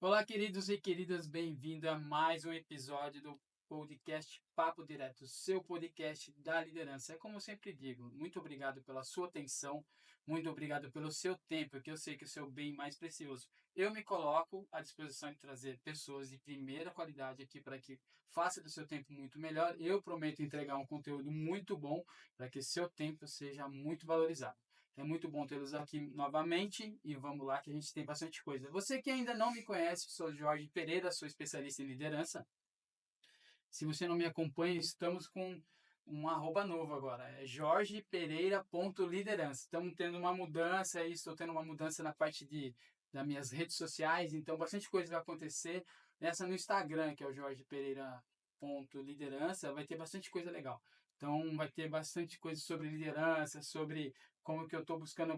Olá, queridos e queridas, bem-vindo a mais um episódio do podcast Papo Direto, seu podcast da liderança. É como eu sempre digo, muito obrigado pela sua atenção, muito obrigado pelo seu tempo, que eu sei que é o seu bem mais precioso. Eu me coloco à disposição de trazer pessoas de primeira qualidade aqui para que faça do seu tempo muito melhor. Eu prometo entregar um conteúdo muito bom para que seu tempo seja muito valorizado. É muito bom tê-los aqui novamente e vamos lá que a gente tem bastante coisa. Você que ainda não me conhece, sou Jorge Pereira, sou especialista em liderança. Se você não me acompanha, estamos com um arroba novo agora, é jorgepereira.liderança. Estamos tendo uma mudança aí, estou tendo uma mudança na parte das minhas redes sociais, então bastante coisa vai acontecer. Nessa no Instagram, que é o jorgepereira.liderança, vai ter bastante coisa legal. Então vai ter bastante coisa sobre liderança, sobre como que eu estou buscando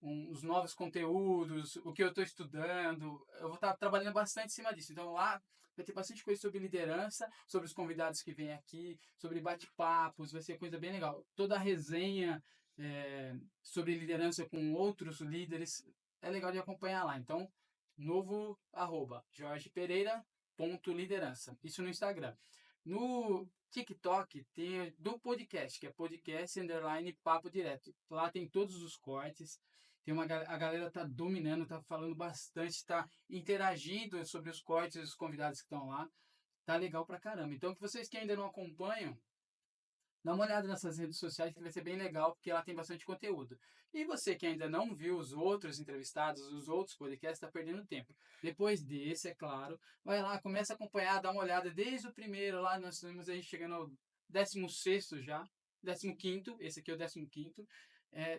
os novos conteúdos, o que eu estou estudando. Eu vou estar trabalhando bastante em cima disso. Então lá vai ter bastante coisa sobre liderança, sobre os convidados que vêm aqui, sobre bate-papos, vai ser coisa bem legal. Toda a resenha sobre liderança com outros líderes é legal de acompanhar lá. Então, novo arroba, jorgepereira.liderança. Isso no Instagram. No TikTok tem do podcast, que é podcast underline papo direto. Lá tem todos os cortes. A galera tá dominando, tá falando bastante, tá interagindo sobre os cortes e os convidados que estão lá. Tá legal pra caramba. Então, que vocês que ainda não acompanham, dá uma olhada nessas redes sociais que vai ser bem legal, porque lá tem bastante conteúdo. E você que ainda não viu os outros entrevistados, os outros podcasts, está perdendo tempo. Depois desse, é claro, vai lá, começa a acompanhar, dá uma olhada desde o primeiro lá, nós estamos aí chegando ao 16º já, 15º, esse aqui é o 15º.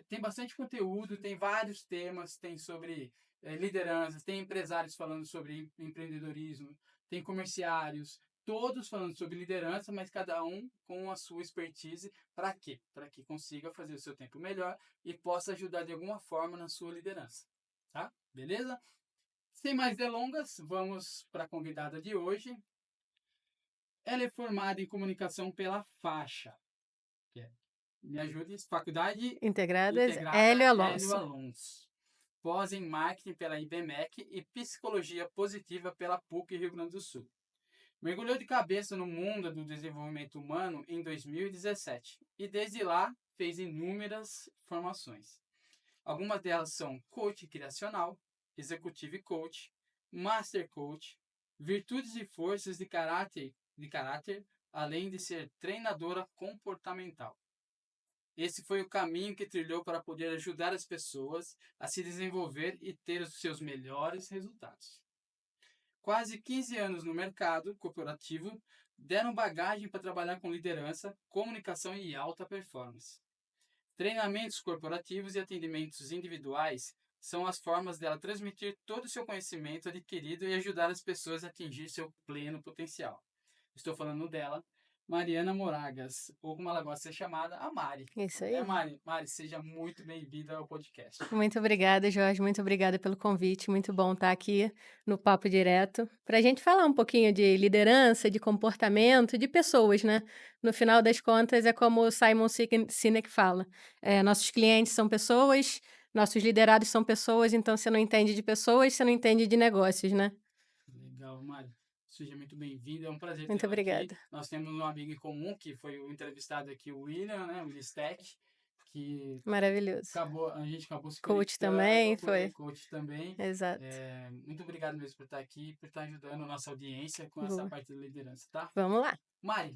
Tem bastante conteúdo, tem vários temas, tem sobre lideranças, tem empresários falando sobre empreendedorismo, tem comerciários, todos falando sobre liderança, mas cada um com a sua expertise. Para quê? Para que consiga fazer o seu tempo melhor e possa ajudar de alguma forma na sua liderança. Tá? Beleza? Sem mais delongas, vamos para a convidada de hoje. Ela é formada em comunicação pela Faixa, que é, me ajude, Faculdade Integradas, Integrada Hélio Hélio Alonso. Alonso. Pós em Marketing pela IBMEC e Psicologia Positiva pela PUC Rio Grande do Sul. Mergulhou de cabeça no mundo do desenvolvimento humano em 2017 e desde lá fez inúmeras formações. Algumas delas são coach criacional, executive coach, master coach, virtudes e forças de caráter, além de ser treinadora comportamental. Esse foi o caminho que trilhou para poder ajudar as pessoas a se desenvolver e ter os seus melhores resultados. Quase 15 anos no mercado corporativo deram bagagem para trabalhar com liderança, comunicação e alta performance. Treinamentos corporativos e atendimentos individuais são as formas dela transmitir todo o seu conhecimento adquirido e ajudar as pessoas a atingir seu pleno potencial. Estou falando dela, Mariana Moragas, ou como ela gosta de ser chamada, a Mari. Isso É, aí. Mari? Mari, seja muito bem-vinda ao podcast. Muito obrigada, Jorge. Muito obrigada pelo convite. Muito bom estar aqui no Papo Direto para a gente falar um pouquinho de liderança, de comportamento, de pessoas, né? No final das contas, é como o Simon Sinek fala: nossos clientes são pessoas, nossos liderados são pessoas, então você não entende de pessoas, você não entende de negócios, né? Legal, Mari. Seja muito bem-vindo. É um prazer Muito tê-la aqui. obrigada. Nós temos um amigo em comum, que foi o entrevistado aqui, o William, né? O William Steck, que Maravilhoso. a gente acabou se Coach conectando, também é foi. coach também. Exato. Muito obrigado mesmo por estar aqui, por estar ajudando a nossa audiência com essa Boa. parte da liderança, tá? Vamos lá. Mari,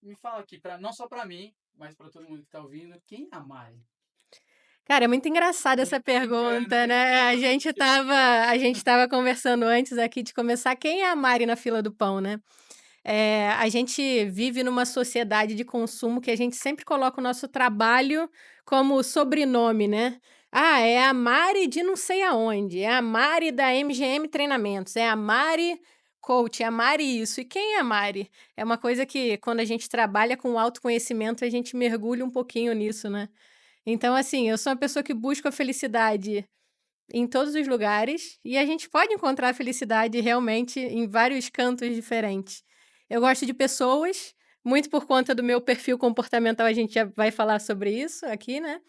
me fala aqui, não só para mim, mas para todo mundo que está ouvindo, quem é a Mari? Cara, é muito engraçada essa Brincando, pergunta, né? A brincando. gente tava, a gente tava conversando antes aqui de começar, quem é a Mari na fila do pão, né? A gente vive numa sociedade de consumo que a gente sempre coloca o nosso trabalho como sobrenome, né? Ah, é a Mari de não sei aonde, é a Mari da MGM Treinamentos, é a Mari Coach, é a Mari isso. E quem é a Mari? É uma coisa que, quando a gente trabalha com autoconhecimento, a gente mergulha um pouquinho nisso, né? Então, assim, eu sou uma pessoa que busca a felicidade em todos os lugares e a gente pode encontrar a felicidade realmente em vários cantos diferentes. Eu gosto de pessoas, muito por conta do meu perfil comportamental, a gente já vai falar sobre isso aqui, né?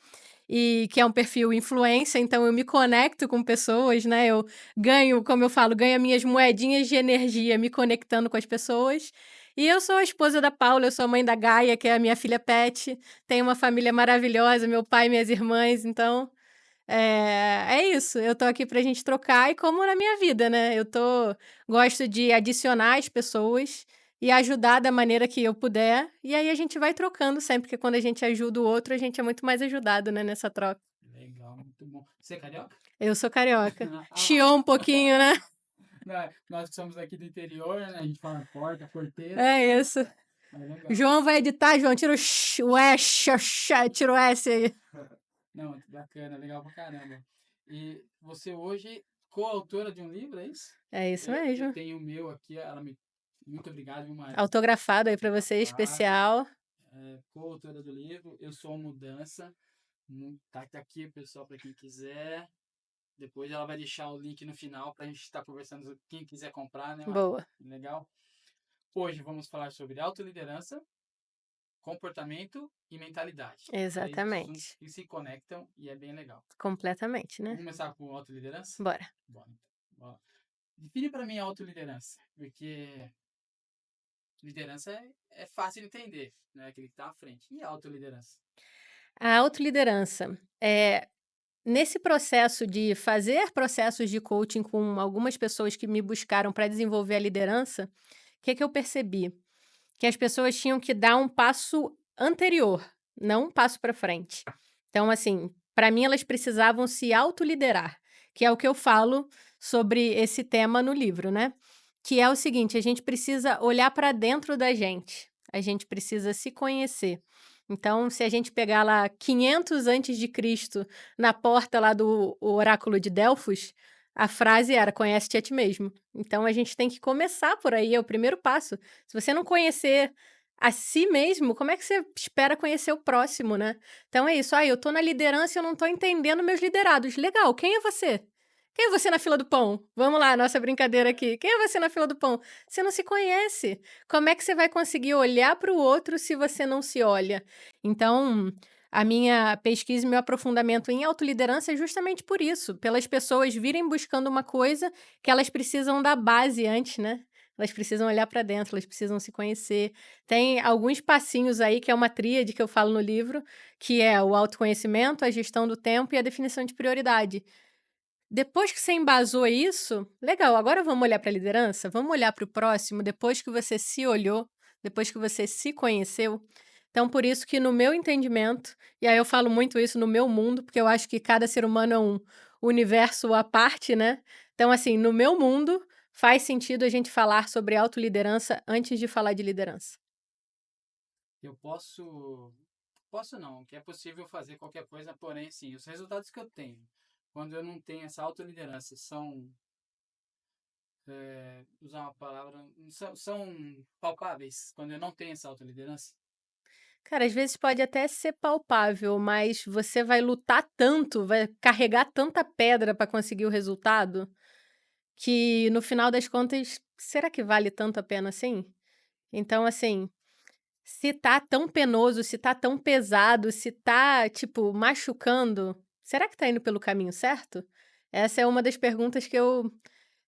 e que é um perfil influencer, então eu me conecto com pessoas, né, eu ganho, como eu falo, ganho minhas moedinhas de energia me conectando com as pessoas. E eu sou a esposa da Paula, eu sou a mãe da Gaia, que é a minha filha pet, tenho uma família maravilhosa, meu pai e minhas irmãs, então é isso, eu tô aqui pra gente trocar e como na minha vida, né, gosto de adicionar as pessoas e ajudar da maneira que eu puder, e aí a gente vai trocando sempre, porque quando a gente ajuda o outro, a gente é muito mais ajudado, né, nessa troca. Legal, muito bom. Você é carioca? Eu sou carioca. Ah lá. Chiou um pouquinho, né. Não, nós que somos aqui do interior, né? A gente fala porta, porteira. É isso. É legal. João vai editar, João, tira o tira o S aí. Não, bacana, legal pra caramba. E você hoje, coautora de um livro, é isso? É isso Eu mesmo. tenho o meu aqui, muito obrigado, viu, Mari? Autografado aí pra você, Autografado, especial. coautora do livro, Eu Sou a Mudança. Tá aqui, pessoal, para quem quiser. Depois ela vai deixar o link no final pra gente estar conversando, quem quiser comprar, né, Mari? Boa. Legal? Hoje vamos falar sobre autoliderança, comportamento e mentalidade. Três assuntos Exatamente. que se conectam e é bem legal. Completamente, né. Vamos começar com autoliderança? Bora. Bora, então. Bora. Define para mim a autoliderança, porque liderança é fácil de entender, né? Aquele que está à frente. E a autoliderança? A autoliderança, nesse processo de fazer processos de coaching com algumas pessoas que me buscaram para desenvolver a liderança, o que que eu percebi? Que as pessoas tinham que dar um passo anterior, não um passo para frente. Então, assim, para mim elas precisavam se autoliderar, que é o que eu falo sobre esse tema no livro, né. Que é o seguinte, a gente precisa olhar para dentro da gente, a gente precisa se conhecer. Então, se a gente pegar lá 500 antes de Cristo, na porta lá do o oráculo de Delfos, a frase era: "Conhece-te a ti mesmo". Então a gente tem que começar por aí, é o primeiro passo. Se você não conhecer a si mesmo, como é que você espera conhecer o próximo, né? Então é isso, eu tô na liderança e eu não tô entendendo meus liderados. Legal, quem é você? Quem é você na fila do pão? Vamos lá, nossa brincadeira aqui. Quem é você na fila do pão? Você não se conhece. Como é que você vai conseguir olhar para o outro se você não se olha? Então, a minha pesquisa e meu aprofundamento em autoliderança é justamente por isso, pelas pessoas virem buscando uma coisa que elas precisam da base antes, né? Elas precisam olhar para dentro, elas precisam se conhecer. Tem alguns passinhos aí, que é uma tríade que eu falo no livro, que é o autoconhecimento, a gestão do tempo e a definição de prioridade. Depois que você embasou isso, legal, agora vamos olhar para a liderança? Vamos olhar para o próximo, depois que você se olhou, depois que você se conheceu. Então, por isso que no meu entendimento, e aí eu falo muito isso no meu mundo, porque eu acho que cada ser humano é um universo à parte, né? Então, assim, no meu mundo, faz sentido a gente falar sobre autoliderança antes de falar de liderança. Eu posso não, que é possível fazer qualquer coisa, porém, sim, os resultados que eu tenho, quando eu não tenho essa autoliderança, usar uma palavra, são palpáveis, quando eu não tenho essa autoliderança. Cara, às vezes pode até ser palpável, mas você vai lutar tanto, vai carregar tanta pedra para conseguir o resultado, que no final das contas, será que vale tanto a pena assim? Então, assim, se tá tão penoso, se tá tão pesado, se tá, tipo, machucando, será que tá indo pelo caminho certo? Essa é uma das perguntas que eu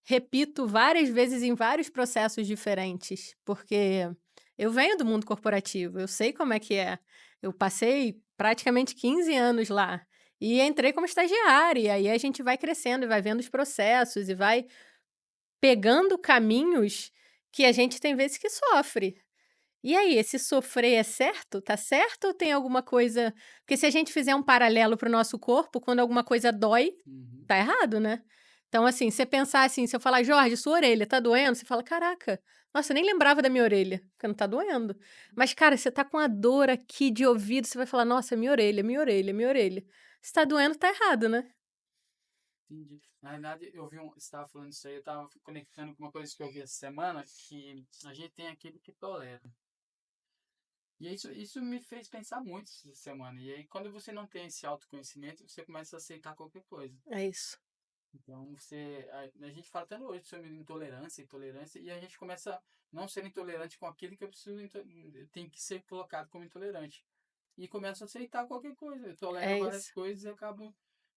repito várias vezes em vários processos diferentes, porque eu venho do mundo corporativo, eu sei como é que é. Eu passei praticamente 15 anos lá e entrei como estagiária, e aí a gente vai crescendo e vai vendo os processos e vai pegando caminhos que a gente tem vezes que sofre. E aí, esse sofrer é certo? Tá certo ou tem alguma coisa, porque se a gente fizer um paralelo para o nosso corpo, quando alguma coisa dói, Uhum. tá errado, né. Então, assim, você pensar assim, se eu falar: "Jorge, sua orelha tá doendo?", você fala: "Caraca, nossa, eu nem lembrava da minha orelha", porque não tá doendo. Mas, cara, você tá com a dor aqui de ouvido, você vai falar: "Nossa, minha orelha, minha orelha, minha orelha". Se tá doendo, tá errado, né. Entendi. Na verdade, você estava falando isso aí, eu estava conectando com uma coisa que eu vi essa semana, que a gente tem aquele que tolera. E isso me fez pensar muito essa semana. E aí, quando você não tem esse autoconhecimento, você começa a aceitar qualquer coisa. É isso. Então, a gente fala tanto hoje sobre intolerância, intolerância, e a gente começa a não ser intolerante com aquilo que eu preciso, tem que ser colocado como intolerante. e começam a aceitar qualquer coisa, toleram É várias isso. coisas e acabam.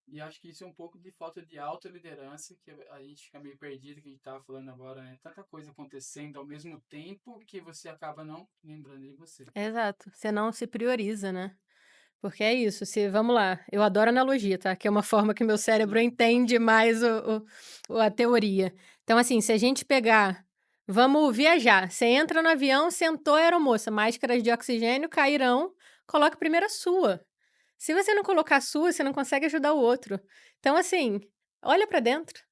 E acho que isso é um pouco de falta de autoliderança, que a gente fica meio perdido, que a gente estava falando agora, né? Tanta coisa acontecendo ao mesmo tempo que você acaba não lembrando de você. Exato, você não se prioriza, né. Porque é isso, se vamos lá, eu adoro analogia, tá, que é uma forma que meu cérebro Não, entende mais a teoria. Então, assim, se a gente pegar vamos viajar, você entra no avião, sentou a aeromoça, máscaras de oxigênio cairão, coloque primeiro a sua. Se você não colocar a sua, você não consegue ajudar o outro. Então, assim, olha pra dentro.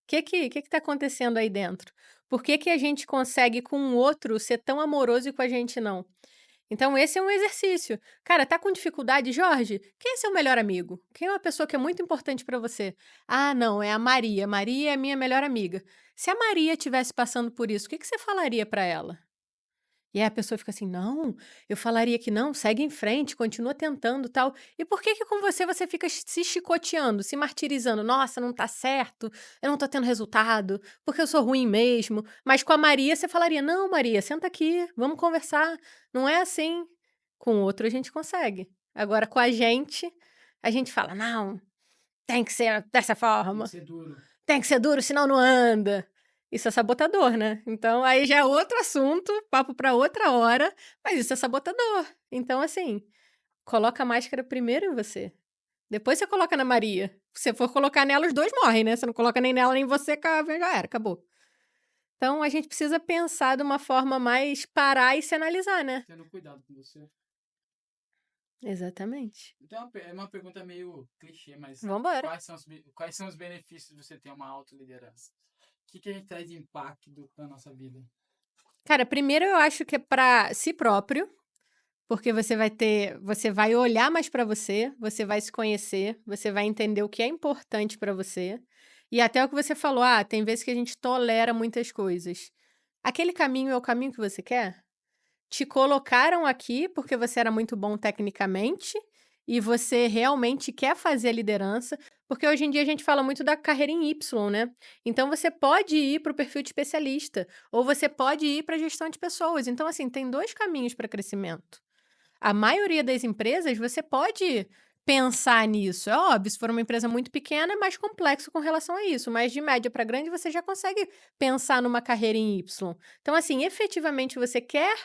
Que tá acontecendo aí dentro? Por que que a gente consegue com o outro ser tão amoroso e com a gente não? Então esse é um exercício. Cara, tá com dificuldade, Jorge? Quem é seu melhor amigo? Quem é uma pessoa que é muito importante pra você? Ah, não, é a Maria. Maria é minha melhor amiga. Se a Maria estivesse passando por isso, o que que você falaria pra ela? E aí a pessoa fica assim: "Não, eu falaria que não, segue em frente, continua tentando, tal". E por que que com você fica se chicoteando, se martirizando: "Nossa, não tá certo, eu não tô tendo resultado, porque eu sou ruim mesmo". Mas com a Maria você falaria: "Não, Maria, senta aqui, vamos conversar, não é assim". Com o outro a gente consegue. Agora com a gente fala: "Não, tem que ser dessa tem que forma". ser duro. Tem que ser duro, senão não anda. Isso é sabotador, né. Então aí já é outro assunto, papo pra outra hora, mas isso é sabotador. Então, assim, coloca a máscara primeiro em você, depois você coloca na Maria. Se você for colocar nela, os 2 morrem, né, você não coloca nem nela nem você, já era, acabou. Então a gente precisa pensar de uma forma mais parar e se analisar, né. Tendo cuidado com você. Exatamente. Então é uma pergunta meio clichê, mas Vamos embora. quais são os benefícios de você ter uma autoliderança? O que, que a gente traz de impacto na nossa vida? Cara, primeiro eu acho que é pra si próprio. Porque você vai olhar mais para você, você vai se conhecer, você vai entender o que é importante para você. E até o que você falou: "Ah, tem vezes que a gente tolera muitas coisas". Aquele caminho é o caminho que você quer? Te colocaram aqui porque você era muito bom tecnicamente e você realmente quer fazer a liderança, porque hoje em dia a gente fala muito da carreira em Y, né. Então você pode ir para o perfil de especialista, ou você pode ir para gestão de pessoas. Então, assim, tem 2 caminhos para crescimento. A maioria das empresas, você pode pensar nisso. É óbvio, se for uma empresa muito pequena, é mais complexo com relação a isso, mas de média para grande, você já consegue pensar numa carreira em Y. Então, assim, efetivamente você quer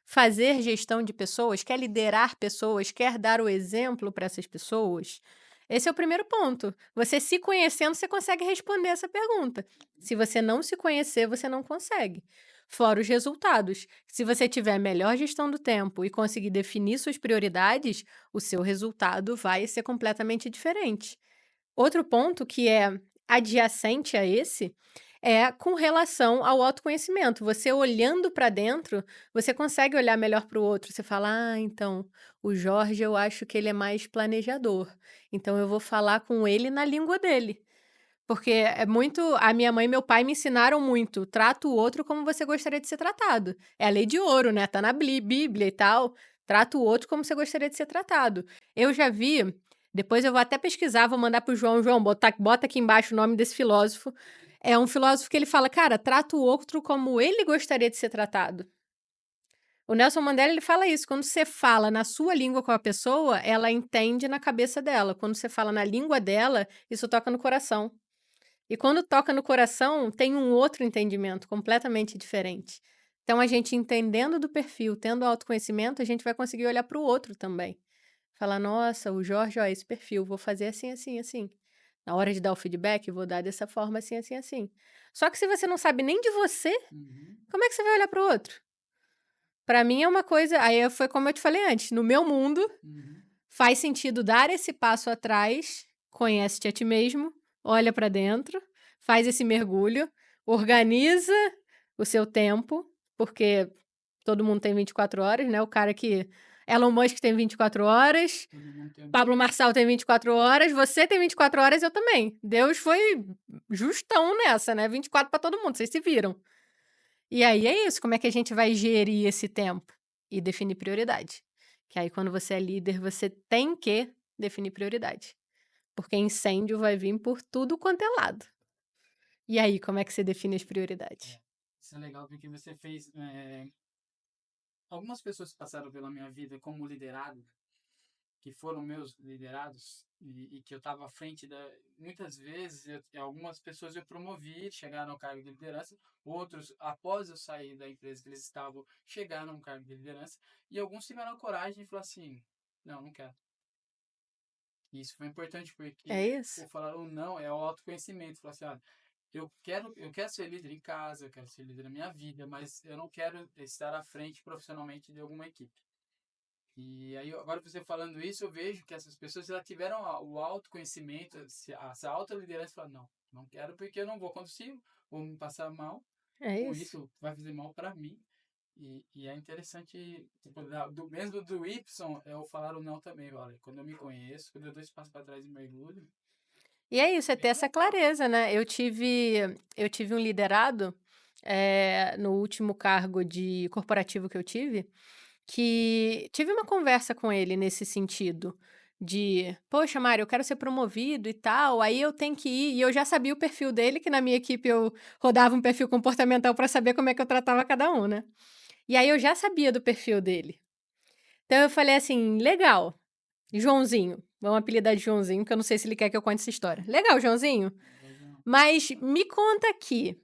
fazer gestão de pessoas, quer liderar pessoas, quer dar o exemplo para essas pessoas? Esse é o primeiro ponto. Você se conhecendo, você consegue responder essa pergunta. Se você não se conhecer, você não consegue. Fora os resultados. Se você tiver melhor gestão do tempo e conseguir definir suas prioridades, o seu resultado vai ser completamente diferente. Outro ponto que é adjacente a esse é com relação ao autoconhecimento. Você olhando para dentro, você consegue olhar melhor para o outro. Você fala: "Ah, então, o Jorge eu acho que ele é mais planejador. Então eu vou falar com ele na língua dele". Porque é muito a minha mãe e meu pai me ensinaram muito: "Trata o outro como você gostaria de ser tratado". É a lei de ouro, né, tá na Bíblia e tal. Trata o outro como você gostaria de ser tratado. Eu já vi depois eu vou até pesquisar, vou mandar para o João: "João, bota aqui embaixo o nome desse filósofo". É um filósofo que ele fala: "Cara, trata o outro como ele gostaria de ser tratado". O Nelson Mandela, ele fala isso: quando você fala na sua língua com a pessoa, ela entende na cabeça dela. Quando você fala na língua dela, isso toca no coração. E quando toca no coração, tem um outro entendimento completamente diferente. Então, a gente entendendo do perfil, tendo autoconhecimento, a gente vai conseguir olhar para o outro também. Falar: "Nossa, o Jorge, ó, esse perfil, vou fazer assim, assim, assim. Na hora de dar o feedback, vou dar dessa forma, assim, assim, assim". Só que se você não sabe nem de você, Uhum, como é que você vai olhar para o outro? Para mim é uma coisa foi como eu te falei antes, no meu mundo, uhum. faz sentido dar esse passo atrás, conhece-te a ti mesmo, olha para dentro, faz esse mergulho, organiza o seu tempo, porque todo mundo tem 24 horas, né, o cara que Elon Musk tem 24 horas, Todo mundo tem. Pablo Marçal tem 24 horas, você tem 24 horas, eu também. Deus foi justão nessa, né, 24 para todo mundo, vocês se viram. E aí é isso, como é que a gente vai gerir esse tempo? E definir prioridade. Que aí quando você é líder, você tem que definir prioridade. Porque incêndio vai vir por tudo quanto é lado. E aí, como é que você define as prioridades? É, isso é legal porque você fez. Algumas pessoas que passaram pela minha vida como liderado, que foram meus liderados e que eu estava à frente da. Muitas vezes, algumas pessoas eu promovi, chegaram ao cargo de liderança, outros, após eu sair da empresa que eles estavam, chegaram ao cargo de liderança, e alguns tiveram a coragem de falar assim: não, não quero. E isso foi importante É porque isso? o falar o não é o autoconhecimento. Falar assim: olha, eu quero ser líder em casa, eu quero ser líder na minha vida, mas eu não quero estar à frente profissionalmente de alguma equipe. E aí, agora você falando isso, eu vejo que essas pessoas já tiveram o autoconhecimento, essa autoliderança, falar, não, não quero porque eu não vou conseguir, vou me passar mal, É com isso. isso vai fazer mal para mim. E é interessante, tipo, mesmo do Y, eu falar o não também, olha, quando eu me conheço, quando eu dou esse passo para trás e mergulho, E é isso, é ter bem essa legal. clareza, né. Eu tive um liderado, no último cargo de corporativo que eu tive uma conversa com ele nesse sentido, de: "Poxa, Mário, eu quero ser promovido e tal, aí eu tenho que ir", e eu já sabia o perfil dele, que na minha equipe eu rodava um perfil comportamental para saber como é que eu tratava cada um, né. E aí eu já sabia do perfil dele. Então eu falei assim: "Legal, Joãozinho", vamos apelidar de Joãozinho, que eu não sei se ele quer que eu conte essa história. "Legal, Joãozinho, Legal. mas me conta aqui,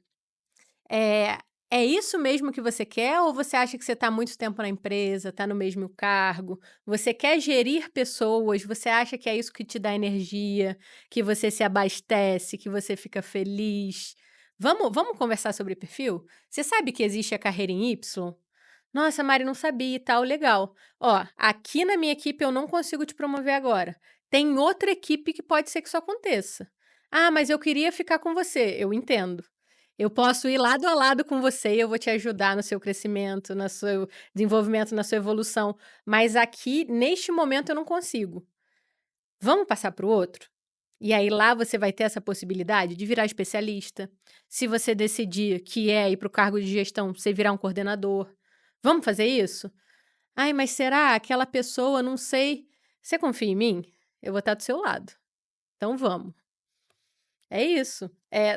é é isso mesmo que você quer ou você acha que você está há muito tempo na empresa, está no mesmo cargo, você quer gerir pessoas, você acha que é isso que te dá energia, que você se abastece, que você fica feliz? Vamos conversar sobre perfil? Você sabe que existe a carreira em Y? Nossa, Mari, não sabia e tal, legal. Ó, aqui na minha equipe eu não consigo te promover agora. Tem outra equipe que pode ser que isso aconteça. Ah, mas eu queria ficar com você. Eu entendo. Eu posso ir lado a lado com você e eu vou te ajudar no seu crescimento, no seu desenvolvimento, na sua evolução. Mas aqui, neste momento, eu não consigo. Vamos passar para o outro? E aí lá você vai ter essa possibilidade de virar especialista. Se você decidir que é ir para o cargo de gestão, você virar um coordenador. Vamos fazer isso? Ai, mas será aquela pessoa, não sei. Você confia em mim? Eu vou estar do seu lado. Então vamos. É isso.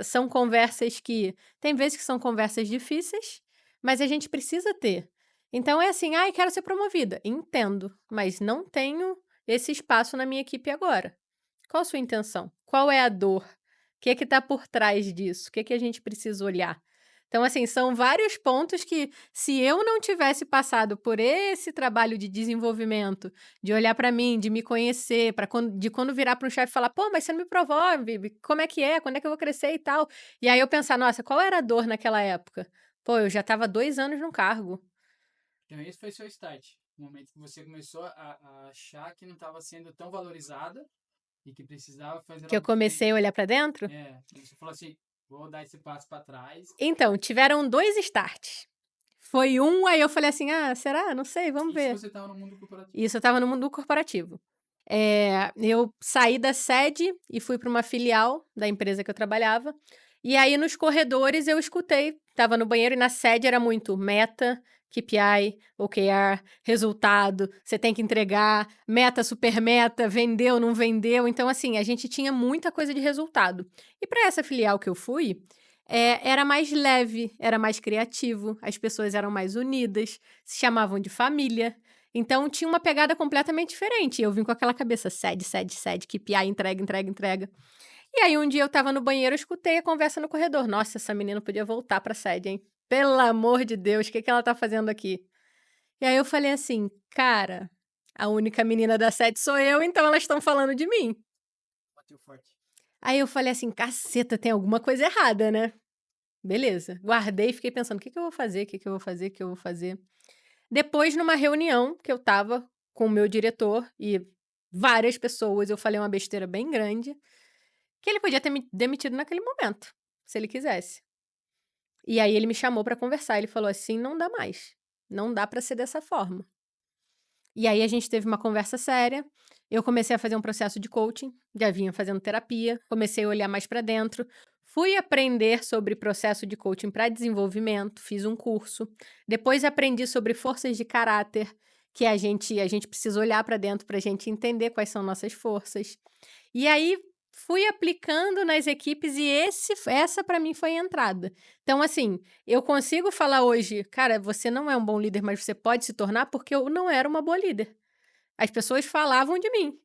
São conversas que tem vezes que são conversas difíceis, mas a gente precisa ter. Então é assim: "Ai, quero ser promovida". Entendo, mas não tenho esse espaço na minha equipe agora. Qual a sua intenção? Qual é a dor? O que está por trás disso? O que a gente precisa olhar? Então, assim, são vários pontos que, se eu não tivesse passado por esse trabalho de desenvolvimento, de olhar para mim, de me conhecer, quando virar para um chefe e falar: "Pô, mas você não me promove, como é que é? Quando é que eu vou crescer e tal?". E aí eu pensar: "Nossa, qual era a dor naquela época?". Pô, eu já estava 2 anos no cargo, Então, esse foi seu start. O momento que você começou a achar que não estava sendo tão valorizada e que precisava fazer que eu algo comecei a diferente. olhar para dentro. E você falou assim, vou dar esse passo para trás. Então, tiveram 2 starts. Foi um, aí eu falei assim: "Ah, será? Não sei, vamos Isso ver". você estava no mundo corporativo. Isso eu estava no mundo corporativo. Eu saí da sede e fui para uma filial da empresa que eu trabalhava, e aí nos corredores eu escutei, estava no banheiro e na sede era muito meta, KPI, OKR, resultado, você tem que entregar, meta, super meta, vendeu, não vendeu, então assim, a gente tinha muita coisa de resultado. E para essa filial que eu fui, era mais leve, era mais criativo, as pessoas eram mais unidas, se chamavam de família. Então tinha uma pegada completamente diferente, e eu vim com aquela cabeça: "Sede, sede, sede, KPI, entrega, entrega, entrega". E aí um dia eu estava no banheiro, eu escutei a conversa no corredor: "Nossa, essa menina podia voltar pra sede, hein. Pelo amor de Deus, o que que ela tá fazendo aqui?". E aí eu falei assim: "Cara, a única menina da sede sou eu, então elas estão falando de mim". Bateu forte. Aí eu falei assim: "Caceta, tem alguma coisa errada, né". Beleza, guardei e fiquei pensando: "O que que eu vou fazer? O que que eu vou fazer? O que eu vou fazer?". Depois, numa reunião que eu estava com o meu diretor e várias pessoas, eu falei uma besteira bem grande, que ele podia ter me demitido naquele momento, se ele quisesse. E aí ele me chamou para conversar, ele falou assim: "Não dá mais, não dá para ser dessa forma". E aí a gente teve uma conversa séria, eu comecei a fazer um processo de coaching, já vinha fazendo terapia, comecei a olhar mais para dentro, fui aprender sobre processo de coaching para desenvolvimento, fiz um curso, depois aprendi sobre forças de caráter, que a gente precisa olhar para dentro para a gente entender quais são nossas forças. E aí fui aplicando nas equipes e essa para mim foi a entrada. Então assim, eu consigo falar hoje: "Cara, você não é um bom líder, mas você pode se tornar", porque eu não era uma boa líder. As pessoas falavam de mim.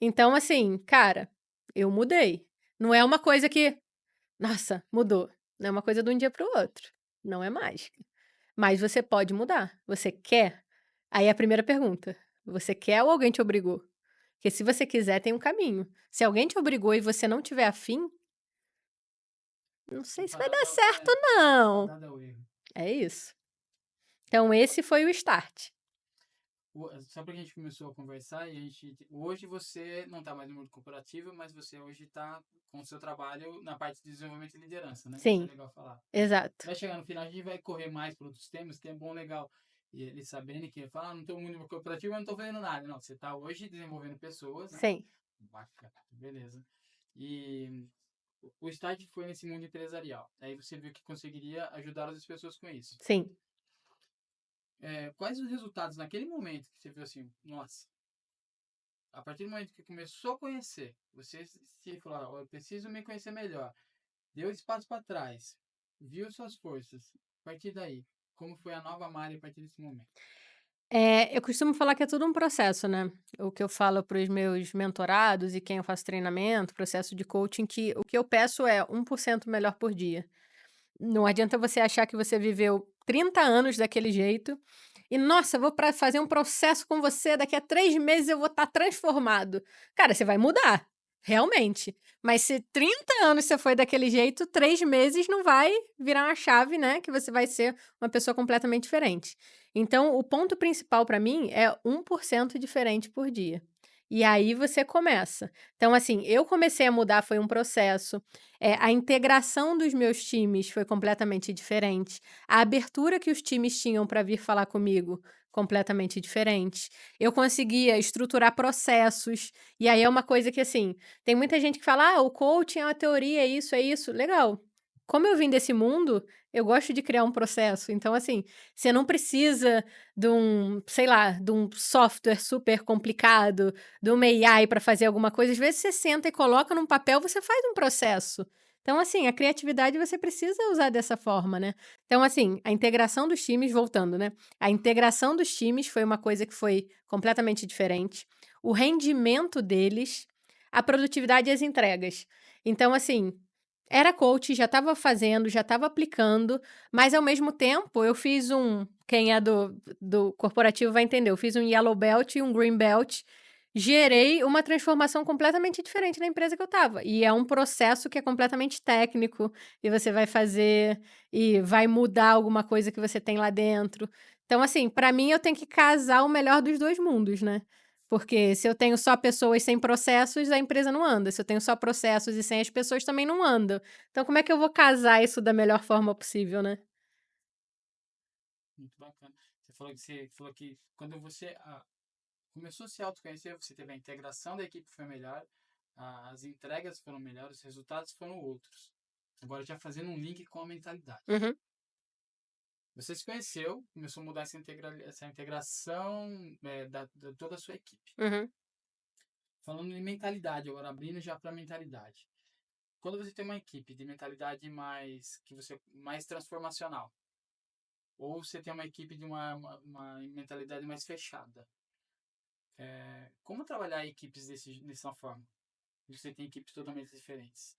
Então, assim, cara, eu mudei. Não é uma coisa que, nossa, mudou. Não é uma coisa de um dia para o outro. Não é mágica. Mas você pode mudar. Você quer? Aí é a primeira pergunta. Você quer ou alguém te obrigou? Porque se você quiser, tem um caminho. Se alguém te obrigou e você não tiver afim, não É sei se vai dar fadada, certo, não. fadada ao erro. É isso. Então, esse foi o start. Só porque a gente começou a conversar e a gente. Hoje você não está mais no mundo corporativo, mas você hoje está com o seu trabalho na parte de desenvolvimento e liderança, né? Isso é Sim, legal falar. exato. Vai chegar no final, a gente vai correr mais para outros temas, que é bom, legal. E eles sabendo que fala, não estou no mundo corporativo, mas não estou fazendo nada. Não, você está hoje desenvolvendo pessoas, né? Sim, Bacana, beleza. E o start foi nesse mundo empresarial. Aí você viu que conseguiria ajudar as pessoas com isso. sim. Quais os resultados naquele momento que você viu assim, nossa, a partir do momento que começou a conhecer, você se falou, "Ó, eu preciso me conhecer melhor, deu espaço para trás, viu suas forças, a partir daí, como foi a nova Mari a partir desse momento?" Eu costumo falar que é tudo um processo, né. O que eu falo para os meus mentorados e quem eu faço treinamento, processo de coaching, que o que eu peço é 1% melhor por dia. Não adianta você achar que você viveu 30 anos daquele jeito e: "Nossa, vou para fazer um processo com você, daqui a 3 meses eu vou estar transformado". Cara, você vai mudar, realmente. Mas se 30 anos você foi daquele jeito, 3 meses não vai virar uma chave, né, que você vai ser uma pessoa completamente diferente. Então o ponto principal para mim é 1% diferente por dia. E aí você começa. Então, assim, eu comecei a mudar, foi um processo. A integração dos meus times foi completamente diferente. A abertura que os times tinham para vir falar comigo, completamente diferente. Eu conseguia estruturar processos, e aí é uma coisa que, assim, tem muita gente que fala: "Ah, o coaching é uma teoria, é isso, é isso". Legal. Como eu vim desse mundo, eu gosto de criar um processo. Então, assim, você não precisa de um, sei lá, de um software super complicado, de uma AI para fazer alguma coisa. Às vezes você senta e coloca num papel, você faz um processo. Então, assim, a criatividade você precisa usar dessa forma, né. Então, assim, a integração dos times voltando, né, a integração dos times foi uma coisa que foi completamente diferente, o rendimento deles, a produtividade e as entregas. Então, assim, era coach, já estava fazendo, já estava aplicando, mas ao mesmo tempo eu fiz quem é do corporativo vai entender, eu fiz um yellow belt e um green belt. Gerei uma transformação completamente diferente na empresa que eu estava, e é um processo que é completamente técnico, e você vai fazer e vai mudar alguma coisa que você tem lá dentro. Então, assim, para mim eu tenho que casar o melhor dos 2 mundos, né, porque se eu tenho só pessoas sem processos, a empresa não anda, se eu tenho só processos e sem as pessoas, também não anda. Então como é que eu vou casar isso da melhor forma possível, né? Muito bacana. Você falou que quando você começou a se autoconhecer, você teve a integração da equipe foi melhor, as entregas foram melhores, os resultados foram outros. Agora já fazendo um link com a mentalidade. Uhum, Você se conheceu, começou a mudar essa integração da toda a sua equipe. uhum. Falando em mentalidade, agora abrindo já para mentalidade. Quando você tem uma equipe de mentalidade mais transformacional, ou você tem uma equipe de uma mentalidade mais fechada, como trabalhar equipes dessa forma? Você tem equipes totalmente diferentes.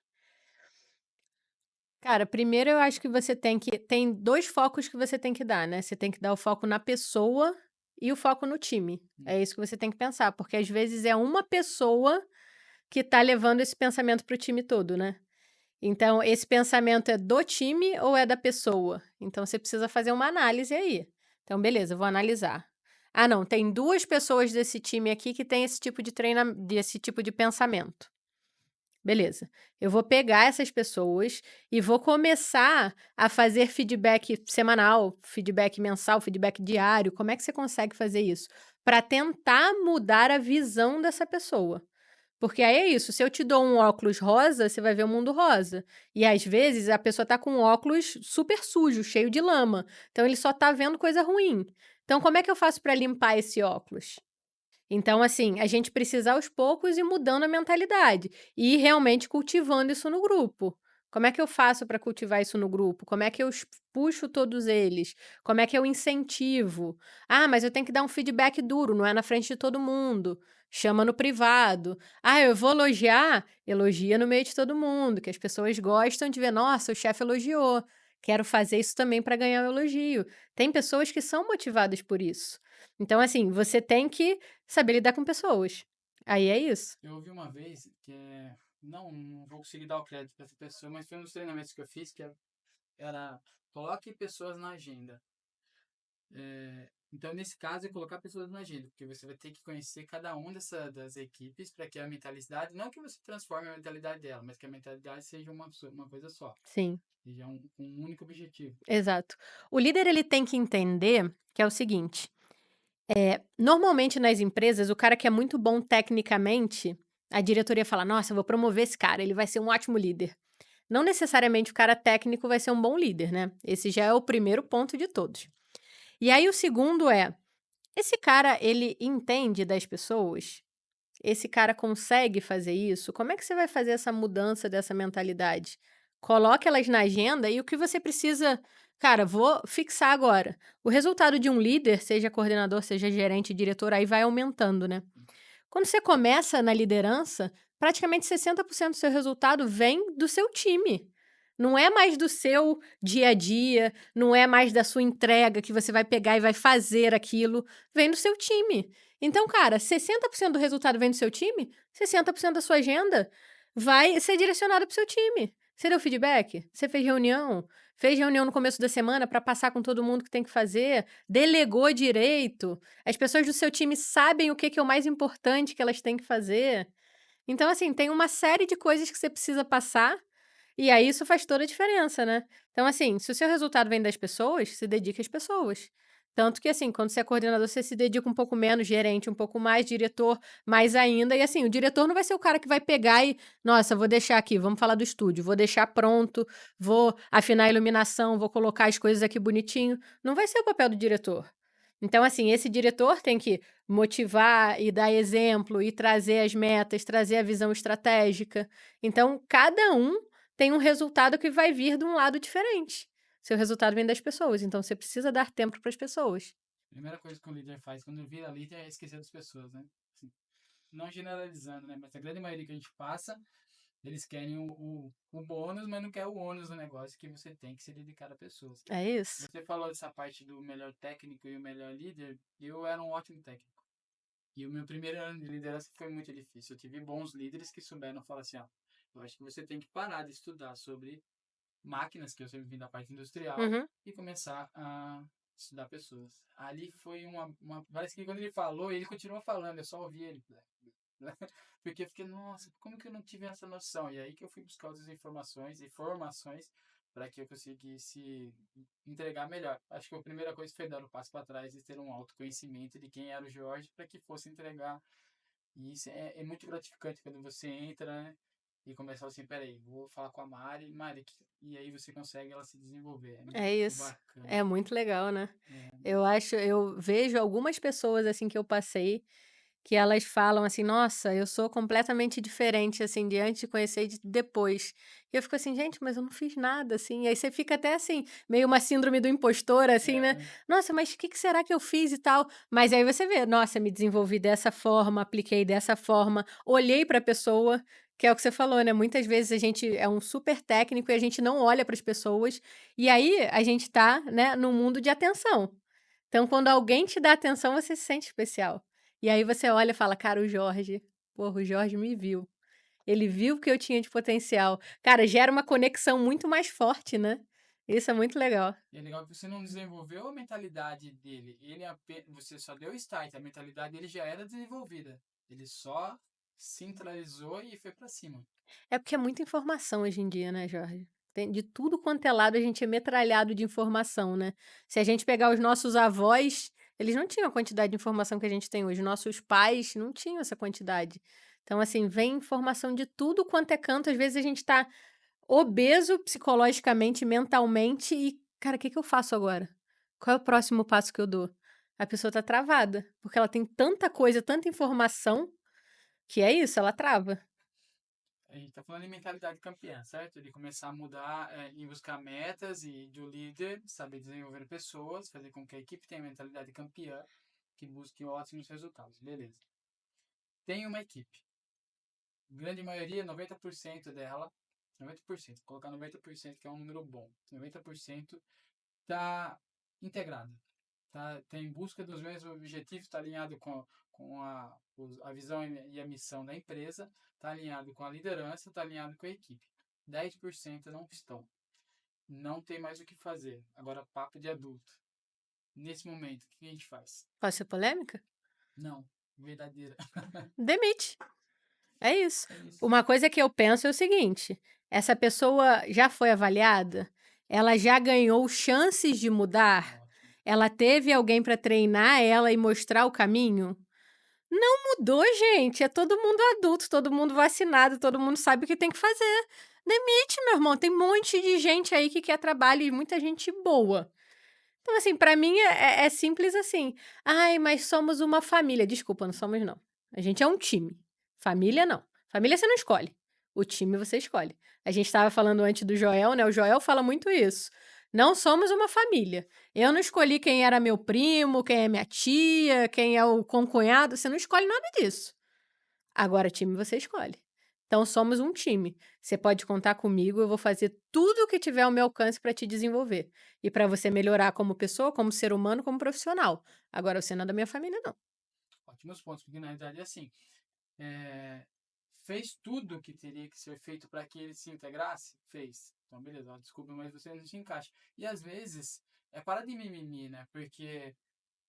Cara, primeiro eu acho que você tem 2 focos que você tem que dar, né, você tem que dar o foco na pessoa e o foco no time. Hum. É isso que você tem que pensar, porque às vezes é uma pessoa que tá levando esse pensamento para o time todo, né. Então esse pensamento é do time ou é da pessoa? Então você precisa fazer uma análise aí. Então beleza, eu vou analisar. Ah não, tem 2 pessoas desse time aqui que tem esse tipo de desse tipo de pensamento. Beleza. Eu vou pegar essas pessoas e vou começar a fazer feedback semanal, feedback mensal, feedback diário. Como é que você consegue fazer isso? Para tentar mudar a visão dessa pessoa. Porque aí é isso, se eu te dou um óculos rosa, você vai ver o mundo rosa. E às vezes a pessoa tá com um óculos super sujo, cheio de lama. Então ele só tá vendo coisa ruim. Então como é que eu faço para limpar esse óculos? Então, assim, a gente precisa aos poucos ir mudando a mentalidade e ir realmente cultivando isso no grupo. Como é que eu faço para cultivar isso no grupo? Como é que eu puxo todos eles? Como é que eu incentivo? Ah, mas eu tenho que dar um feedback duro, não é na frente de todo mundo. Chama no privado. Ah, eu vou elogiar? Elogia no meio de todo mundo, que as pessoas gostam de ver, nossa, o chefe elogiou. Quero fazer isso também para ganhar o elogio. Tem pessoas que são motivadas por isso. Então, assim, você tem que saber lidar com pessoas. Aí é isso. Eu ouvi uma vez que não vou conseguir dar o crédito para essa pessoa, mas foi um dos treinamentos que eu fiz era coloque pessoas na agenda. Então, nesse caso, é colocar pessoas na agenda, porque você vai ter que conhecer cada um das equipes para que a mentalidade, não que você transforme a mentalidade dela, mas que a mentalidade seja uma coisa só, Sim. seja um único objetivo. Exato. O líder ele tem que entender que é o seguinte, normalmente nas empresas o cara que é muito bom tecnicamente, a diretoria fala: "Nossa, eu vou promover esse cara, ele vai ser um ótimo líder". Não necessariamente o cara técnico vai ser um bom líder, né, esse já é o primeiro ponto de todos. E aí o segundo é, esse cara ele entende das pessoas? Esse cara consegue fazer isso? Como é que você vai fazer essa mudança dessa mentalidade? Coloque elas na agenda e o que você precisa, cara, vou fixar agora. O resultado de um líder, seja coordenador, seja gerente, diretor, aí vai aumentando, né? Quando você começa na liderança, praticamente 60% do seu resultado vem do seu time. Não é mais do seu dia a dia, não é mais da sua entrega que você vai pegar e vai fazer aquilo, vem do seu time. Então, cara, 60% do resultado vem do seu time, 60% da sua agenda vai ser direcionada para o seu time. Você deu feedback? Você fez reunião? Fez reunião no começo da semana para passar com todo mundo que tem que fazer? Delegou direito? As pessoas do seu time sabem o que é o mais importante que elas têm que fazer. Então, assim, tem uma série de coisas que você precisa passar, e aí isso faz toda a diferença, né. Então, assim, se o seu resultado vem das pessoas, se dedique às pessoas. Tanto que, assim, quando você é coordenador, você se dedica um pouco menos, gerente um pouco mais, diretor mais ainda, e assim, o diretor não vai ser o cara que vai pegar e: "Nossa, vou deixar aqui, vamos falar do estúdio, vou deixar pronto, vou afinar a iluminação, vou colocar as coisas aqui bonitinho", não vai ser o papel do diretor. Então, assim, esse diretor tem que motivar e dar exemplo e trazer as metas, trazer a visão estratégica. Então, cada um tem um resultado que vai vir de um lado diferente. Seu resultado vem das pessoas, então você precisa dar tempo para as pessoas. Primeira coisa que o líder faz quando vira líder é esquecer das pessoas, né? Assim, não generalizando, né? Mas a grande maioria que a gente passa, eles querem o bônus, mas não quer o ônus do negócio, que você tem que se dedicar a pessoas. É isso. Você falou dessa parte do melhor técnico e o melhor líder, eu era um ótimo técnico. E o meu primeiro ano de liderança foi muito difícil. Eu tive bons líderes que souberam falar assim, ó, eu acho que você tem que parar de estudar sobre máquinas, que eu sempre vim da parte industrial, Uhum. e começar a estudar pessoas. Ali foi parece que quando ele falou, ele continuou falando, eu só ouvi ele. Porque eu fiquei, nossa, como que eu não tive essa noção? E aí que eu fui buscar outras informações e formações para que eu conseguisse entregar melhor. Acho que a primeira coisa foi dar o passo para trás e ter um autoconhecimento de quem era o Jorge para que fosse entregar. E isso é muito gratificante quando você entra, né? E começa assim, peraí, vou falar com a Mari, e aí você consegue ela se desenvolver. É É muito isso. bacana. É muito legal, né. É, Eu vejo algumas pessoas, assim, que eu passei, que elas falam assim: "Nossa, eu sou completamente diferente, assim, de antes de conhecer e de depois". E eu fico assim: "Gente, mas eu não fiz nada", assim. E aí você fica até assim, meio uma síndrome do impostor, assim, né. é, "Nossa, mas o que que será que eu fiz e tal?". Mas aí você vê: "Nossa, me desenvolvi dessa forma, apliquei dessa forma, olhei para a pessoa", que é o que você falou, né, muitas vezes a gente é um super técnico e a gente não olha para as pessoas, e aí a gente tá, né, num mundo de atenção. Então, quando alguém te dá atenção, você se sente especial. E aí você olha e fala: "Cara, o Jorge, porra, o Jorge me viu. Ele viu o que eu tinha de potencial". Cara, gera uma conexão muito mais forte, né. Isso é muito legal. e é legal que você não desenvolveu a mentalidade dele. Você só deu start, a mentalidade dele já era desenvolvida. Ele só centralizou e foi para cima. É porque é muita informação hoje em dia, né, Jorge. Tem de tudo quanto é lado, a gente é metralhado de informação, né. Se a gente pegar os nossos avós, eles não tinham a quantidade de informação que a gente tem hoje, nossos pais não tinham essa quantidade. Então, assim, vem informação de tudo quanto é canto, às vezes a gente tá obeso psicologicamente, mentalmente e: "Cara, o que que eu faço agora? Qual é o próximo passo que eu dou?". A pessoa tá travada, porque ela tem tanta coisa, tanta informação, que é isso, ela trava. A gente está falando em mentalidade campeã, certo? De começar a mudar, em buscar metas e do líder, saber desenvolver pessoas, fazer com que a equipe tenha mentalidade campeã, que busque ótimos resultados. Beleza. Tem uma equipe. Grande maioria, 90% dela, 90%, colocar 90% que é um número bom, 90% está integrada, tá em busca dos mesmos objetivos, está alinhado com a visão e a missão da empresa, está alinhado com a liderança, está alinhado com a equipe. 10% não estão. Não tem mais o que fazer. Agora, papo de adulto. Nesse momento, o que a gente faz? Pode ser polêmica? Não. Verdadeira. Demite. É isso. É isso. Uma coisa que eu penso é o seguinte: essa pessoa já foi avaliada? Ela já ganhou chances de mudar? Ótimo. Ela teve alguém para treinar ela e mostrar o caminho? Não mudou, gente. É todo mundo adulto, todo mundo vacinado, todo mundo sabe o que tem que fazer. Demite, meu irmão. Tem um monte de gente aí que quer trabalho e muita gente boa. Então, assim, pra mim é simples assim. Ai, mas somos uma família. Desculpa, não somos, não. A gente é um time. Família, não. Família você não escolhe. O time você escolhe. A gente estava falando antes do Joel, né? O Joel fala muito isso. Não somos uma família. Eu não escolhi quem era meu primo, quem é minha tia, quem é o concunhado. Você não escolhe nada disso. Agora, time você escolhe. Então, somos um time. Você pode contar comigo, eu vou fazer tudo o que tiver ao meu alcance para te desenvolver. E para você melhorar como pessoa, como ser humano, como profissional. Agora, você não é da minha família, não. Ótimos pontos, porque na verdade é assim. é, Fez tudo o que teria que ser feito para que ele se integrasse? Fez. Então, beleza, ó, desculpa, mas você não se encaixa. E às vezes, para de mimimi, né? Porque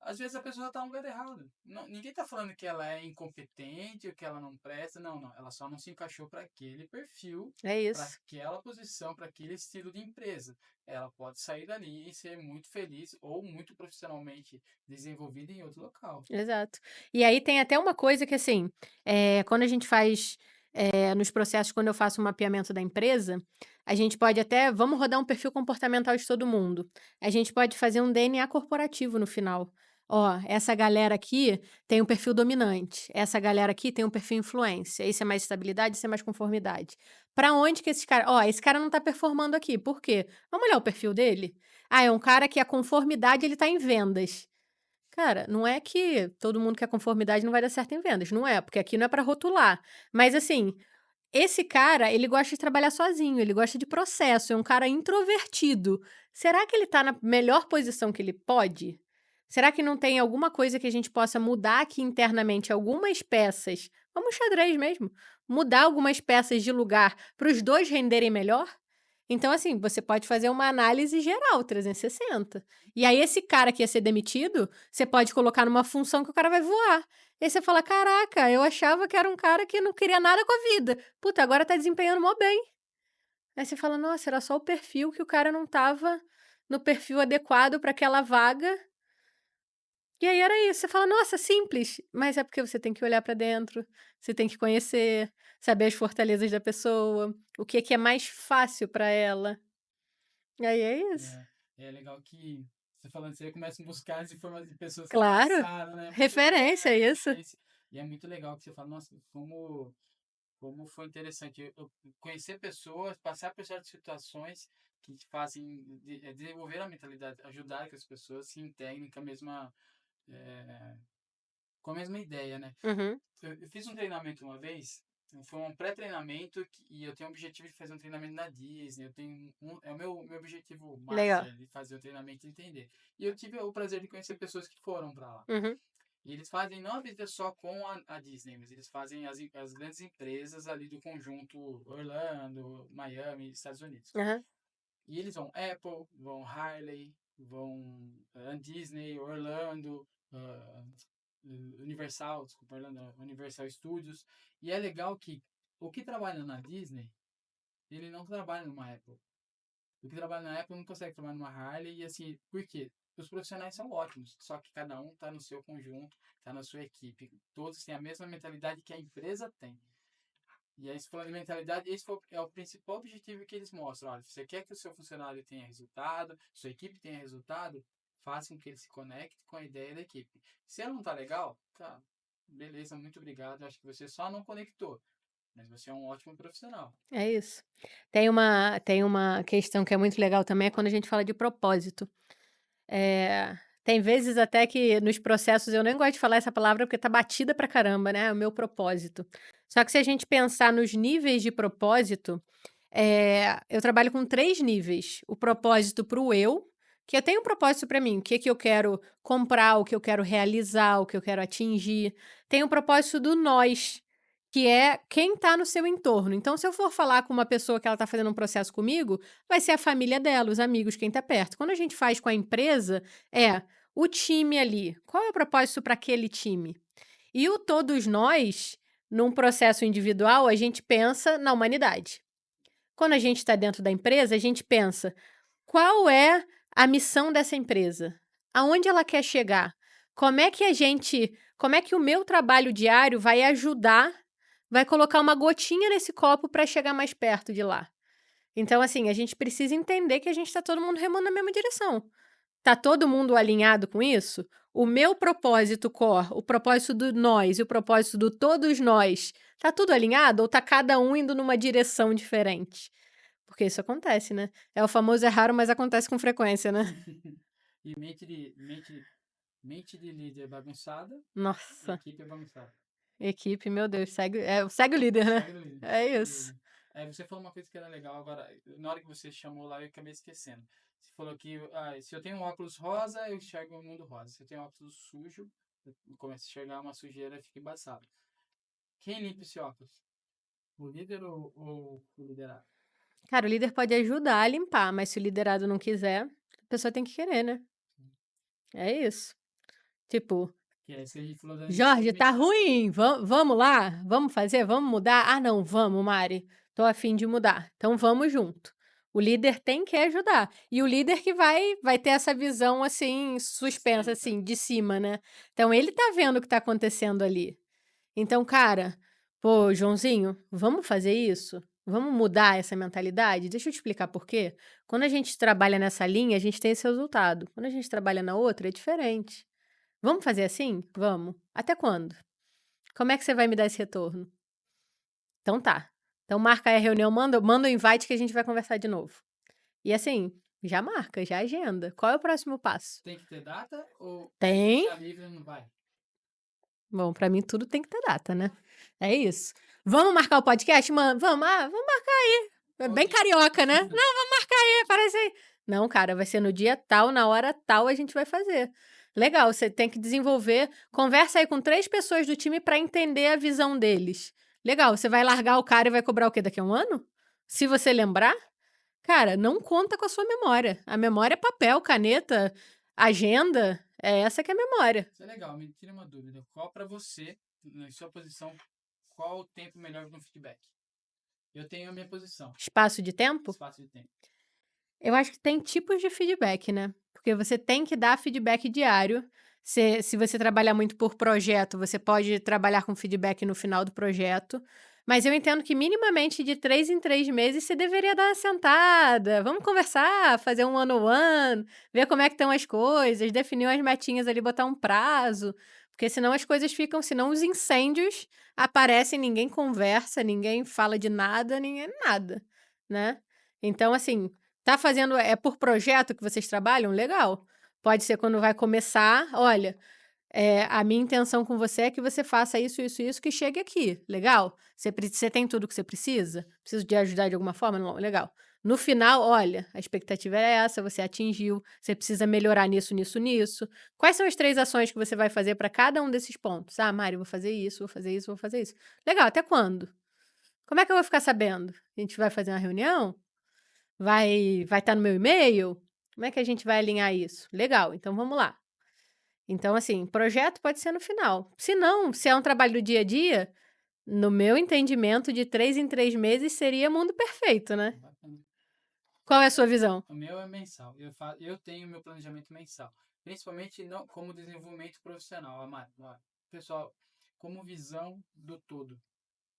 às vezes a pessoa está no lugar errado. Não, ninguém está falando que ela é incompetente ou que ela não presta. Não, não. Ela só não se encaixou para aquele perfil, É para isso. aquela posição, para aquele estilo de empresa. Ela pode sair dali e ser muito feliz ou muito profissionalmente desenvolvida em outro local. Exato. E aí tem até uma coisa que, assim, quando a gente faz, nos processos, quando eu faço o mapeamento da empresa, a gente pode até vamos rodar um perfil comportamental de todo mundo. A gente pode fazer um DNA corporativo no final. Ó, essa galera aqui tem um perfil dominante, essa galera aqui tem um perfil influência, esse é mais estabilidade, esse é mais conformidade. Para onde que esse cara ó, esse cara não tá performando aqui, por quê? Vamos olhar o perfil dele? Ah, é um cara que a conformidade ele tá em vendas. Cara, não é que todo mundo que é conformidade não vai dar certo em vendas, não é, porque aqui não é para rotular. Mas assim, esse cara, ele gosta de trabalhar sozinho, ele gosta de processo, é um cara introvertido. Será que ele tá na melhor posição que ele pode? Será que não tem alguma coisa que a gente possa mudar aqui internamente, algumas peças, vamos xadrez mesmo, mudar algumas peças de lugar para os 2 renderem melhor? Então, assim, você pode fazer uma análise geral, 360. E aí esse cara que ia ser demitido, você pode colocar numa função que o cara vai voar. E aí você fala: "Caraca, eu achava que era um cara que não queria nada com a vida. Puta, agora tá desempenhando mó bem". Aí você fala: "Nossa, era só o perfil que o cara não estava no perfil adequado para aquela vaga". E aí era isso, você fala: "Nossa, simples", mas é porque você tem que olhar para dentro, você tem que conhecer, saber as fortalezas da pessoa, o que que é mais fácil para ela. E aí é isso. É, é legal que você falando isso aí, começa a buscar as informações de pessoas que Claro, passaram, né? Muito bom, referência, né? isso. Referência. E é muito legal que você fala, nossa, como foi interessante eu conhecer pessoas, passar por certas situações que te fazem desenvolver a mentalidade, ajudar que as pessoas se integrem é, com a mesma ideia, né? Uhum, Eu fiz um treinamento uma vez, foi um pré-treinamento e eu tenho o objetivo de fazer um treinamento na Disney. É o meu objetivo legal. master de fazer o treinamento e entender. E eu tive o prazer de conhecer pessoas que foram para lá. Uhum, E eles fazem não a visita só com a Disney, mas eles fazem as grandes empresas ali do conjunto Orlando, Miami, Estados Unidos. aham, E eles vão Apple, vão Harley, vão Disney, Orlando, ah, Universal, desculpa, Orlando, Universal Studios. E é legal que o que trabalha na Disney, ele não trabalha numa Apple. O que trabalha na Apple não consegue trabalhar numa Harley. E assim, por quê? Os profissionais são ótimos, só que cada um está no seu conjunto, está na sua equipe. Todos têm a mesma mentalidade que a empresa tem. E aí, se falando de mentalidade, é o principal objetivo que eles mostram. Olha, se você quer que o seu funcionário tenha resultado, sua equipe tenha resultado, faça com que ele se conecte com a ideia da equipe. Se ela não tá legal, cara, beleza, muito obrigado. Acho que você só não conectou. mas você é um ótimo profissional. É isso. Tem uma questão que é muito legal também, é quando a gente fala de propósito. Tem vezes até que nos processos eu nem gosto de falar essa palavra porque tá batida pra caramba, né, o meu propósito. Só que se a gente pensar nos níveis de propósito, eu trabalho com 3 níveis. O propósito para o eu, que eu tenho um propósito para mim, o que que eu quero comprar, o que eu quero realizar, o que eu quero atingir. Tem o propósito do nós, que é quem está no seu entorno. Então, se eu for falar com uma pessoa que ela está fazendo um processo comigo, vai ser a família dela, os amigos, quem está perto. Quando a gente faz com a empresa, é o time ali. Qual é o propósito para aquele time? E o todos nós, num processo individual, a gente pensa na humanidade. Quando a gente está dentro da empresa, a gente pensa: qual é a missão dessa empresa? Aonde ela quer chegar? Como é que o meu trabalho diário vai ajudar, vai colocar uma gotinha nesse copo para chegar mais perto de lá? Então, assim, a gente precisa entender que a gente está todo mundo remando na mesma direção. Tá todo mundo alinhado com isso? O meu propósito core, o propósito do nós e o propósito do todos nós, tá tudo alinhado ou tá cada um indo numa direção diferente? Porque isso acontece, né. É o famoso é raro, mas acontece com frequência, né. E mente de líder bagunçada, Nossa, equipe é bagunçada. equipe, meu Deus, segue o líder, né. Segue no líder, É segue no isso. líder. Você falou uma coisa que era legal agora, na hora que você chamou lá, eu acabei esquecendo. Você falou que se eu tenho um óculos rosa, eu enxergo o mundo rosa. Se eu tenho um óculos sujo, eu começo a enxergar uma sujeira e fica embaçado. Quem limpa esse óculos? O líder ou o liderado? Cara, o líder pode ajudar a limpar, mas se o liderado não quiser, a pessoa tem que querer, né. É isso. Tipo: Que é isso que a gente falou da "Jorge, tá administração. ruim, vamos lá? Vamos fazer? Vamos mudar? Ah, não, vamos, Mari, tô a fim de mudar, então vamos junto". O líder tem que ajudar, e o líder que vai ter essa visão, assim, suspensa, Sistêmica. assim, de cima, né. Então ele tá vendo o que tá acontecendo ali. Então, cara, pô, Joãozinho, vamos fazer isso? Vamos mudar essa mentalidade? Deixa eu te explicar por quê. Quando a gente trabalha nessa linha, a gente tem esse resultado. Quando a gente trabalha na outra, é diferente. Vamos fazer assim? Vamos. Até quando? Como é que você vai me dar esse retorno? Então tá. Então marca aí a reunião, manda o invite que a gente vai conversar de novo. E assim, já marca, já agenda. Qual é o próximo passo? Tem que ter data ou se Tem. deixar livre não vai? Bom, pra mim tudo tem que ter data, né? É isso. Vamos marcar o podcast, mano? Vamos, vamos marcar aí. É Qual bem dia? carioca, né? Não, vamos marcar aí, parece aí. Não, cara, vai ser no dia tal, na hora tal, a gente vai fazer. Legal, você tem que desenvolver. Conversa aí com 3 pessoas do time pra entender a visão deles. Legal, você vai largar o cara e vai cobrar o quê? Daqui a um ano? Se você lembrar? Cara, não conta com a sua memória. A memória é papel, caneta, agenda. É essa que é a memória. Isso é legal, me tira uma dúvida. Qual para você, na sua posição, qual o tempo melhor no feedback? Eu tenho a minha posição, Espaço de tempo? espaço de tempo. Eu acho que tem tipos de feedback, né, porque você tem que dar feedback diário. Se você trabalhar muito por projeto, você pode trabalhar com feedback no final do projeto, mas eu entendo que minimamente de 3 em 3 meses você deveria dar uma sentada, vamos conversar, fazer um one on one, ver como é que estão as coisas, definir umas metinhas ali, botar um prazo, porque senão as coisas ficam senão os incêndios aparecem, ninguém conversa, ninguém fala de nada, ninguém nada, né. Então assim, tá fazendo por projeto que vocês trabalham? Legal. Pode ser quando vai começar: "Olha, a minha intenção com você é que você faça isso, isso, isso, que chegue aqui". Legal. Você tem tudo o que você precisa? Preciso de ajudar de alguma forma? Não, legal. No final: "Olha, a expectativa é essa, você atingiu, você precisa melhorar nisso, nisso, nisso. Quais são as 3 ações que você vai fazer para cada um desses pontos?". "Ah, Mari, eu vou fazer isso, vou fazer isso, vou fazer isso". "Legal, até quando?". "Como é que eu vou ficar sabendo? A gente vai fazer uma reunião?". Vai estar no meu e-mail? Como é que a gente vai alinhar isso? Legal, então vamos lá. Então, assim, projeto pode ser no final. Se não, se é um trabalho do dia a dia, no meu entendimento, de 3 em 3 meses seria mundo perfeito, né. Bacana. Qual é a sua visão? O meu é mensal. Eu tenho meu planejamento mensal. Principalmente não, como desenvolvimento profissional, Amado. Olha, pessoal, como visão do todo.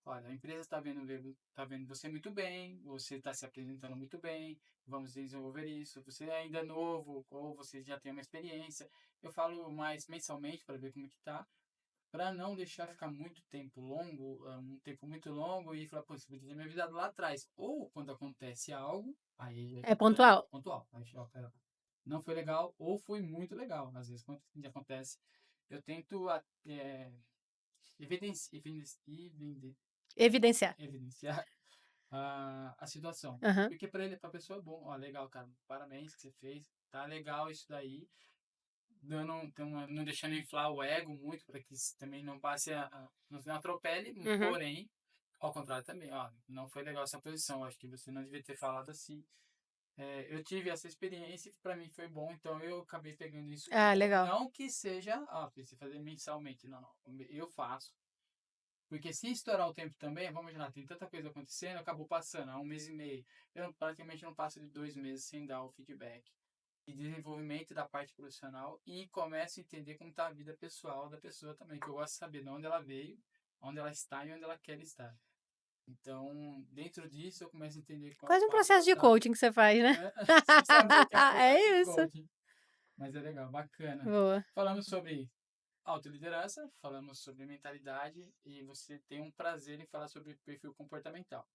Olha, a empresa tá vendo você muito bem, você está se apresentando muito bem, vamos desenvolver isso. Você é ainda novo ou você já tem uma experiência. Eu falo mais mensalmente para ver como que tá. para não deixar ficar muito tempo longo, um tempo muito longo e falar, pô, isso podia ter me avisado lá atrás. Ou quando acontece algo, aí É pontual. pontual. Aí, ó, pera, não foi legal ou foi muito legal. Às vezes, quando acontece, eu tento Evidenciar. evidenciar a situação. Aham. Porque para ele, para a pessoa é bom. Ó, legal, cara, parabéns que você fez. Tá legal isso daí. Não deixando inflar o ego muito, para que também não passe não atropele, Uhum. porém, ao contrário também, ó, não foi legal essa posição, acho que você não devia ter falado assim. Eu tive essa experiência e para mim foi bom, então eu acabei pegando isso. Ah, legal. Não que seja, precisa fazer mensalmente, não, não, eu faço. Porque se estourar o tempo também, vamos imaginar, tem tanta coisa acontecendo, acabou passando, há um mês e meio. Praticamente não passo de 2 meses sem dar o feedback de desenvolvimento da parte profissional e começo a entender como está a vida pessoal da pessoa também, que eu gosto de saber de onde ela veio, onde ela está e onde ela quer estar. Então, dentro disso, eu começo a entender qual Quase um passo a processo de dar. coaching que você faz, né? Sem saber que é um processo de É isso. coaching. Mas é legal, bacana. Boa. Falamos sobre autoliderança, falamos sobre mentalidade e você tem um prazer em falar sobre perfil comportamental.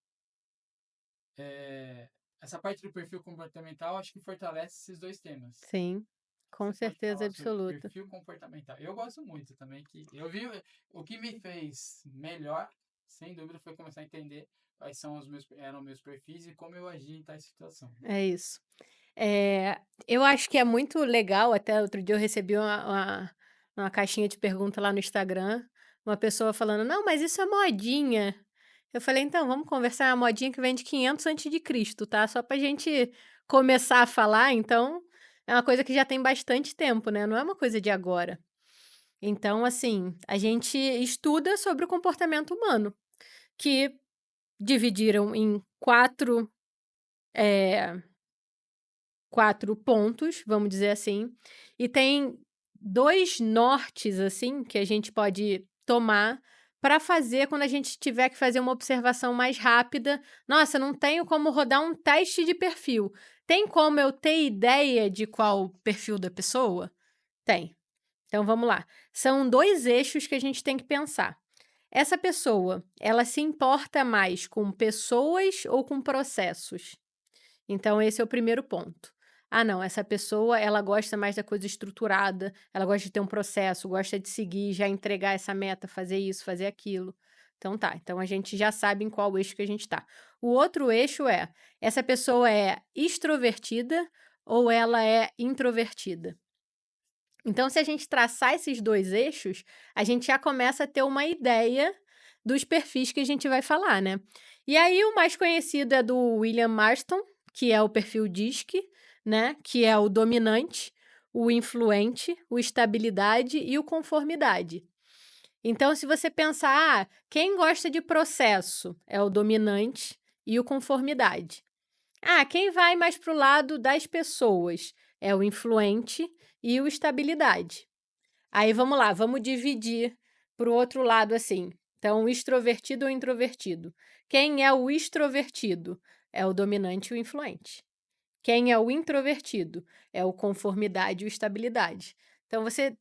Essa parte do perfil comportamental acho que fortalece esses dois temas. Sim, com Você pode certeza falar sobre absoluta. perfil comportamental. Eu gosto muito também que eu vi o que me fez melhor, sem dúvida, foi começar a entender quais eram meus perfis e como eu agia em tais situação. É isso. Eu acho que é muito legal, até outro dia eu recebi uma caixinha de pergunta lá no Instagram, uma pessoa falando: "Não, mas isso é modinha". Eu falei: "Então, vamos conversar, é uma modinha que vem de 500 antes de Cristo, tá, só pra gente começar a falar, então, é uma coisa que já tem bastante tempo, né, não é uma coisa de agora". Então, assim, a gente estuda sobre o comportamento humano, que dividiram em 4 pontos, vamos dizer assim, e tem 2 nortes, assim, que a gente pode tomar para fazer quando a gente tiver que fazer uma observação mais rápida. "Nossa, não tenho como rodar um teste de perfil". Tem como eu ter ideia de qual o perfil da pessoa? Tem. Então vamos lá. São 2 eixos que a gente tem que pensar. Essa pessoa, ela se importa mais com pessoas ou com processos? Então esse é o primeiro ponto. Ah não, essa pessoa ela gosta mais da coisa estruturada, ela gosta de ter um processo, gosta de seguir, já entregar essa meta, fazer isso, fazer aquilo. Então tá, então a gente já sabe em qual eixo que a gente está. O outro eixo é, essa pessoa é extrovertida ou ela é introvertida? Então se a gente traçar esses 2 eixos, a gente já começa a ter uma ideia dos perfis que a gente vai falar, né. E aí o mais conhecido é do William Marston, que é o perfil DISC, né, que é o dominante, o influente, o estabilidade e o conformidade. Então se você pensar: quem gosta de processo é o dominante e o conformidade. Quem vai mais para o lado das pessoas é o influente e o estabilidade. Aí vamos lá, vamos dividir para o outro lado assim. Então, extrovertido ou introvertido? Quem é o extrovertido? É o dominante e o influente. Quem é o introvertido? É o conformidade e o estabilidade. Então, você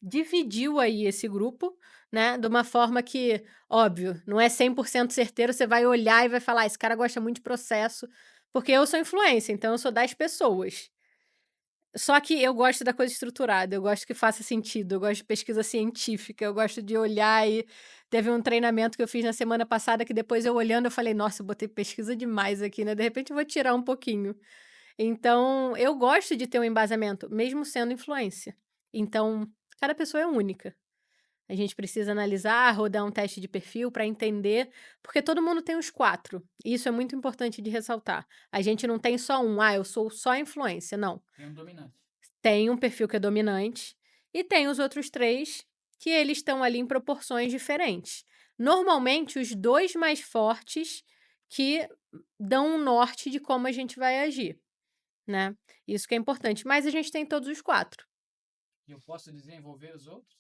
dividiu aí esse grupo, né, de uma forma que, óbvio, não é 100% certeiro, você vai olhar e vai falar: esse cara gosta muito de processo, porque eu sou influência, então eu sou das pessoas. Só que eu gosto da coisa estruturada, eu gosto que faça sentido, eu gosto de pesquisa científica, eu gosto de olhar e teve um treinamento que eu fiz na semana passada que depois eu olhando eu falei: "Nossa, eu botei pesquisa demais aqui, né, de repente eu vou tirar um pouquinho". Então, eu gosto de ter um embasamento, mesmo sendo influência. Então, cada pessoa é única. A gente precisa analisar, rodar um teste de perfil para entender, porque todo mundo tem os 4. Isso é muito importante de ressaltar. A gente não tem só um: "Ah, eu sou só influência", não. Tem um dominante. Tem um perfil que é dominante e tem os outros 3 que eles estão ali em proporções diferentes. Normalmente, os 2 mais fortes que dão um norte de como a gente vai agir, né. Isso que é importante, mas a gente tem todos os 4. E eu posso desenvolver os outros?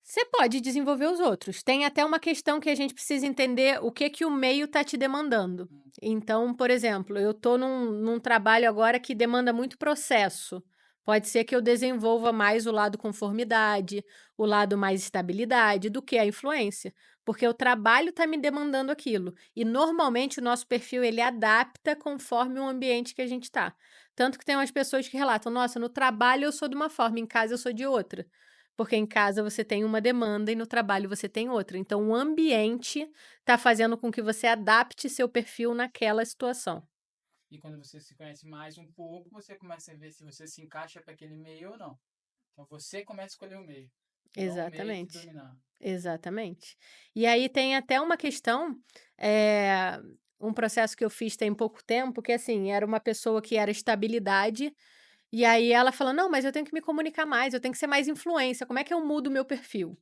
Você pode desenvolver os outros. Tem até uma questão que a gente precisa entender o que que o meio está te demandando. Então, por exemplo, eu estou num trabalho agora que demanda muito processo, Pode ser que eu desenvolva mais o lado conformidade, o lado mais estabilidade, do que a influência, porque o trabalho está me demandando aquilo. E normalmente o nosso perfil ele adapta conforme o ambiente que a gente está. Tanto que tem umas pessoas que relatam: "Nossa, no trabalho eu sou de uma forma, em casa eu sou de outra". Porque em casa você tem uma demanda e no trabalho você tem outra. Então o ambiente está fazendo com que você adapte seu perfil naquela situação. E quando você se conhece mais um pouco, você começa a ver se você se encaixa para aquele meio ou não. Então você começa a escolher o meio, não o meio te Exatamente, dominar. exatamente. E aí tem até uma questão, eh, um processo que eu fiz tem pouco tempo, que assim, era uma pessoa que era estabilidade, e aí ela falou: "Não, mas eu tenho que me comunicar mais, eu tenho que ser mais influência, como é que eu mudo o meu perfil?".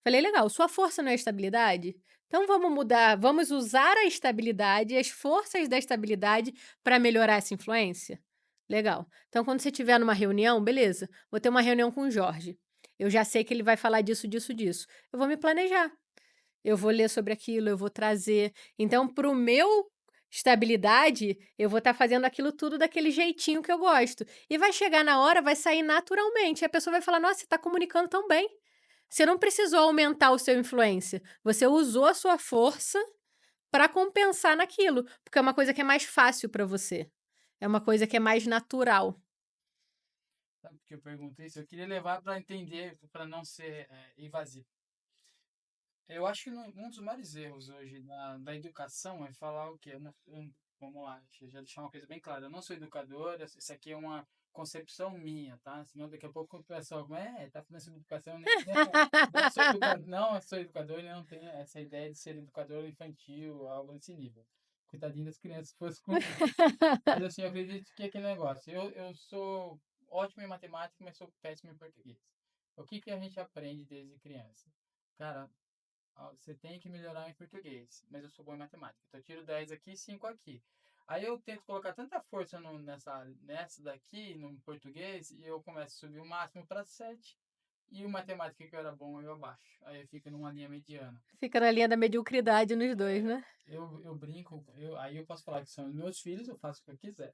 Falei: "Legal, sua força não é estabilidade? Então vamos mudar, vamos usar a estabilidade, as forças da estabilidade para melhorar essa influência? Legal. Então quando você estiver numa reunião, beleza, vou ter uma reunião com o Jorge. Eu já sei que ele vai falar disso, disso, disso. Eu vou me planejar. Eu vou ler sobre aquilo, eu vou trazer. Então, para o meu estabilidade, eu vou estar fazendo aquilo tudo daquele jeitinho que eu gosto. E vai chegar na hora, vai sair naturalmente. E a pessoa vai falar: Nossa, você está comunicando tão bem. Você não precisou aumentar o seu influência. Você usou a sua força para compensar naquilo, porque é uma coisa que é mais fácil para você. É uma coisa que é mais natural. Sabe por que eu pergunto isso? Eu queria levar para entender, para não ser invasivo. Eu acho que um dos maiores erros hoje da educação é falar o quê? Vamos lá, deixa eu já deixar uma coisa bem clara. Eu não sou educador, isso aqui é uma concepção minha, tá? Senão daqui a pouco o pessoal, tá falando sobre educação, não sou educador, não eu sou educador e não tenho essa ideia de ser educador infantil, algo nesse nível. Coitadinho das crianças se fosse comigo. Mas assim, eu acredito que é aquele negócio. Eu sou ótimo em matemática, mas sou péssimo em português. O que que a gente aprende desde criança? Cara, você tem que melhorar em português, mas eu sou bom em matemática. Então eu tiro 10 aqui e 5 aqui. Aí eu tento colocar tanta força nessa daqui, no português, e eu começo a subir o máximo para 7. E o matemática que eu era bom, eu abaixo. Aí eu fico numa linha mediana. Fica na linha da mediocridade nos dois, né? Eu brinco, aí eu posso falar que são meus filhos, eu faço o que eu quiser.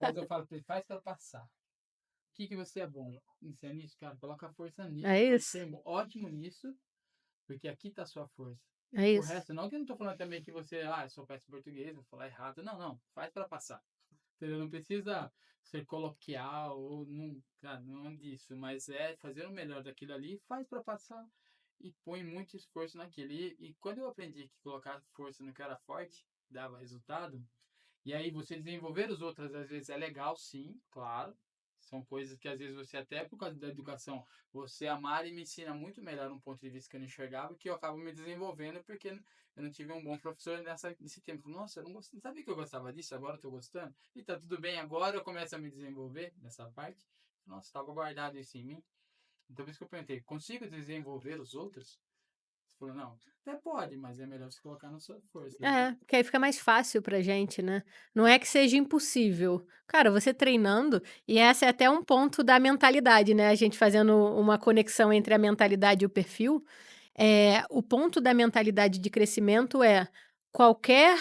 Mas eu falo para ele, faz para passar. O que que você é bom? Isso é nisso, cara, coloca força nisso. É Pode isso, ser ótimo nisso, porque aqui tá a sua força. é O isso. resto, não que eu não tô falando também que você, eu sou péssimo em português, vou falar errado. Não, não, faz para passar. Entendeu? Não precisa ser coloquial ou não, cara, não é disso, mas é fazer o melhor daquilo ali, faz para passar e põe muito esforço naquilo. E quando eu aprendi que colocar força no que era forte dava resultado, e aí você desenvolver os outros às vezes é legal, sim, claro. São coisas que às vezes você até por causa da educação, você amar e me ensina muito melhor um ponto de vista que eu não enxergava, que eu acabo me desenvolvendo porque eu não tive um bom professor nesse tempo. Nossa, eu não gostava, sabia que eu gostava disso, agora eu tô gostando. E tá tudo bem, agora eu começo a me desenvolver nessa parte. Nossa, estava guardado isso em mim. Então por isso que eu perguntei, consigo desenvolver os outros? Você falou, não, até pode, mas é melhor você colocar na sua força, viu? É, porque aí fica mais fácil pra gente, né. Não é que seja impossível. Cara, você treinando e essa é até um ponto da mentalidade, né, a gente fazendo uma conexão entre a mentalidade e o perfil, o ponto da mentalidade de crescimento é qualquer,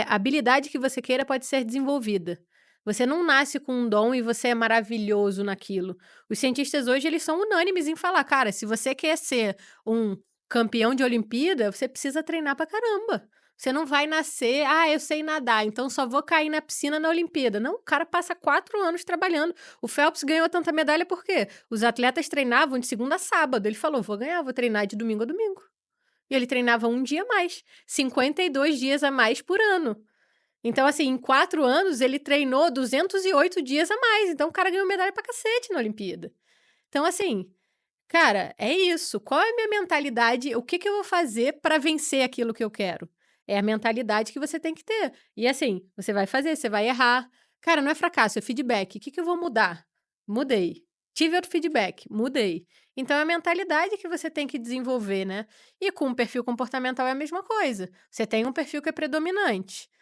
habilidade que você queira pode ser desenvolvida. Você não nasce com um dom e você é maravilhoso naquilo. Os cientistas hoje eles são unânimes em falar: "Cara, se você quer ser um campeão de Olimpíada, você precisa treinar pra caramba. Você não vai nascer: 'Ah, eu sei nadar, então só vou cair na piscina na Olimpíada'". Não, o cara passa 4 anos trabalhando. O Phelps ganhou tanta medalha por quê? Os atletas treinavam de segunda a sábado. Ele falou: "Vou ganhar, vou treinar de domingo a domingo". E ele treinava um dia a mais, 52 dias a mais por ano. Então, assim, em 4 anos ele treinou 208 dias a mais, então o cara ganhou medalha pra cacete na Olimpíada. Então, assim, cara, é isso. Qual é a minha mentalidade? O que que eu vou fazer para vencer aquilo que eu quero? É a mentalidade que você tem que ter. E assim, você vai fazer, você vai errar. Cara, não é fracasso, é feedback. O que que eu vou mudar? Mudei. Tive outro feedback, mudei. Então é a mentalidade que você tem que desenvolver, né? E com o perfil comportamental é a mesma coisa. Você tem um perfil que é predominante.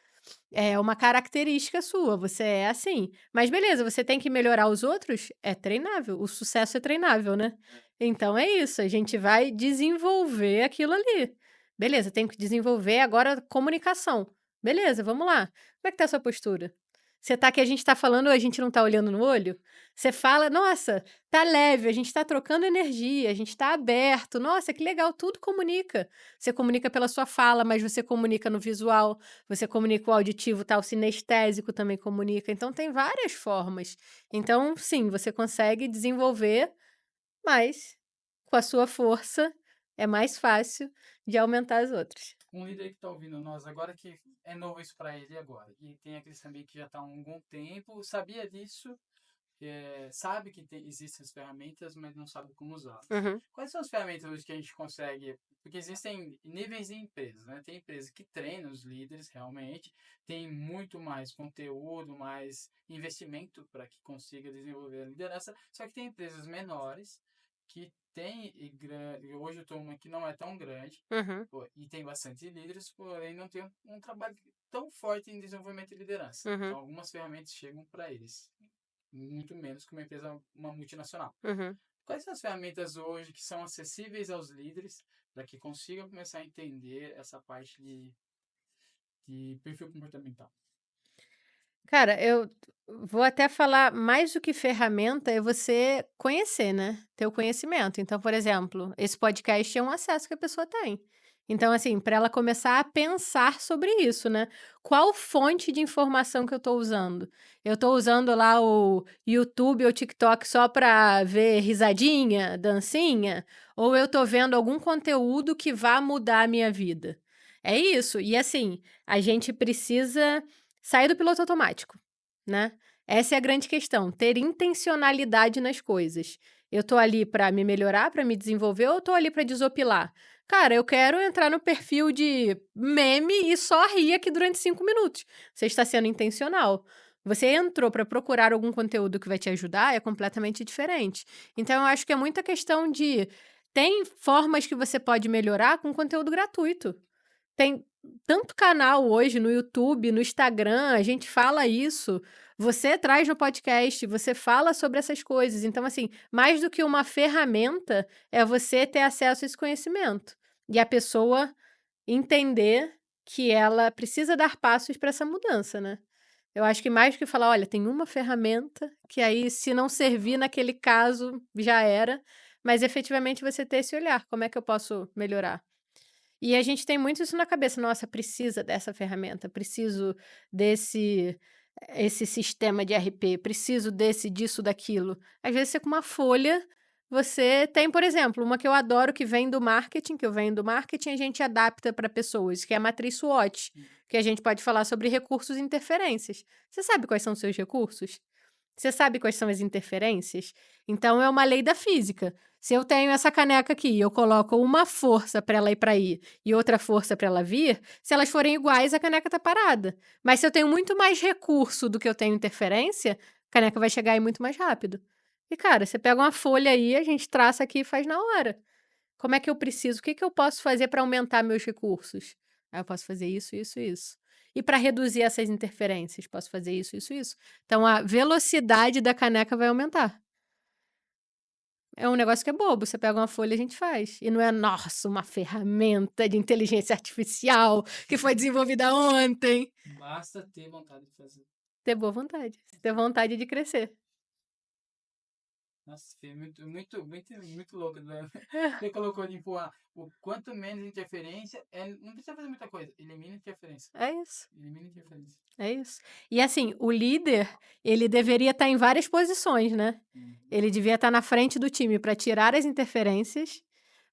É uma característica sua, você é assim. Mas beleza, você tem que melhorar os outros? É treinável, o sucesso é treinável, né. Então é isso, a gente vai desenvolver aquilo ali. Beleza, tenho que desenvolver agora comunicação. Beleza, vamos lá. Como é que tá a sua postura? Você tá que a gente tá falando, a gente não tá olhando no olho? Você fala: "Nossa, tá leve, a gente tá trocando energia, a gente tá aberto, nossa, que legal", tudo comunica. Você comunica pela sua fala, mas você comunica no visual, você comunica o auditivo, tá, o sinestésico também comunica, então tem várias formas. Então, sim, você consegue desenvolver, mas com a sua força é mais fácil de aumentar as outras. Um líder que está ouvindo nós agora, que é novo isso para ele agora, e tem aqueles também que já está há algum tempo, sabia disso, sabe que existem as ferramentas, mas não sabe como usar. Uhum, Quais são as ferramentas hoje que a gente consegue? Porque existem níveis de empresas, né? Tem empresas que treinam os líderes realmente, tem muito mais conteúdo, mais investimento para que consiga desenvolver a liderança, só que tem empresas menores que têm, e hoje eu estou uma que não é tão grande, uhum, e tem bastante líderes, porém não tem um trabalho tão forte em desenvolvimento de liderança. uhum, Então algumas ferramentas chegam para eles, muito menos que uma empresa, uma multinacional. uhum. Quais são as ferramentas hoje que são acessíveis aos líderes para que consigam começar a entender essa parte de perfil comportamental? Cara, eu vou até falar mais do que ferramenta, é você conhecer, né, ter o conhecimento. Então, por exemplo, esse podcast é um acesso que a pessoa tem. Então, assim, para ela começar a pensar sobre isso, né, qual fonte de informação que eu estou usando? Eu estou usando lá o YouTube ou TikTok só para ver risadinha, dancinha? Ou eu estou vendo algum conteúdo que vá mudar a minha vida? É isso. E assim, a gente precisa sair do piloto automático, né. Essa é a grande questão, ter intencionalidade nas coisas. Eu tô ali pra me melhorar, pra me desenvolver ou eu tô ali pra desopilar? Cara, eu quero entrar no perfil de meme e só rir aqui durante 5 minutos. Você está sendo intencional. Você entrou pra procurar algum conteúdo que vai te ajudar, é completamente diferente. Então eu acho que é muita questão de tem formas que você pode melhorar com conteúdo gratuito. Tem tanto canal hoje no YouTube, no Instagram, a gente fala isso. Você traz no podcast, você fala sobre essas coisas. Então, assim, mais do que uma ferramenta, é você ter acesso a esse conhecimento. E a pessoa entender que ela precisa dar passos para essa mudança, né. Eu acho que mais do que falar: "Olha, tem uma ferramenta que aí se não servir naquele caso, já era", mas efetivamente você ter esse olhar: "Como é que eu posso melhorar?". E a gente tem muito isso na cabeça: "Nossa, precisa dessa ferramenta, preciso desse esse sistema de RP, preciso desse, disso, daquilo". Às vezes você com uma folha, você tem, por exemplo, uma que eu adoro que vem do marketing, que eu venho do marketing, a gente adapta para pessoas, que é a matriz SWOT, que a gente pode falar sobre recursos e interferências. Você sabe quais são os seus recursos? Você sabe quais são as interferências? Então é uma lei da física. Se eu tenho essa caneca aqui e eu coloco uma força para ela ir para aí e outra força para ela vir, se elas forem iguais, a caneca está parada. Mas se eu tenho muito mais recurso do que eu tenho interferência, a caneca vai chegar aí muito mais rápido. E, cara, você pega uma folha aí, a gente traça aqui e faz na hora. Como é que eu preciso? O que que eu posso fazer para aumentar meus recursos? Ah, eu posso fazer isso, isso, isso. E para reduzir essas interferências, posso fazer isso, isso, isso. Então a velocidade da caneca vai aumentar. É um negócio que é bobo, você pega uma folha e a gente faz. E não é, nossa, uma ferramenta de inteligência artificial que foi desenvolvida ontem. Basta ter vontade de fazer. Ter boa vontade, ter vontade de crescer. Nossa, foi muito louco, né? Você colocou, tipo, o quanto menos interferência, não precisa fazer muita coisa. Elimina interferência. É isso. Elimina interferência. É isso. E assim, o líder, ele deveria estar em várias posições, né. Uhum. Ele devia estar na frente do time para tirar as interferências,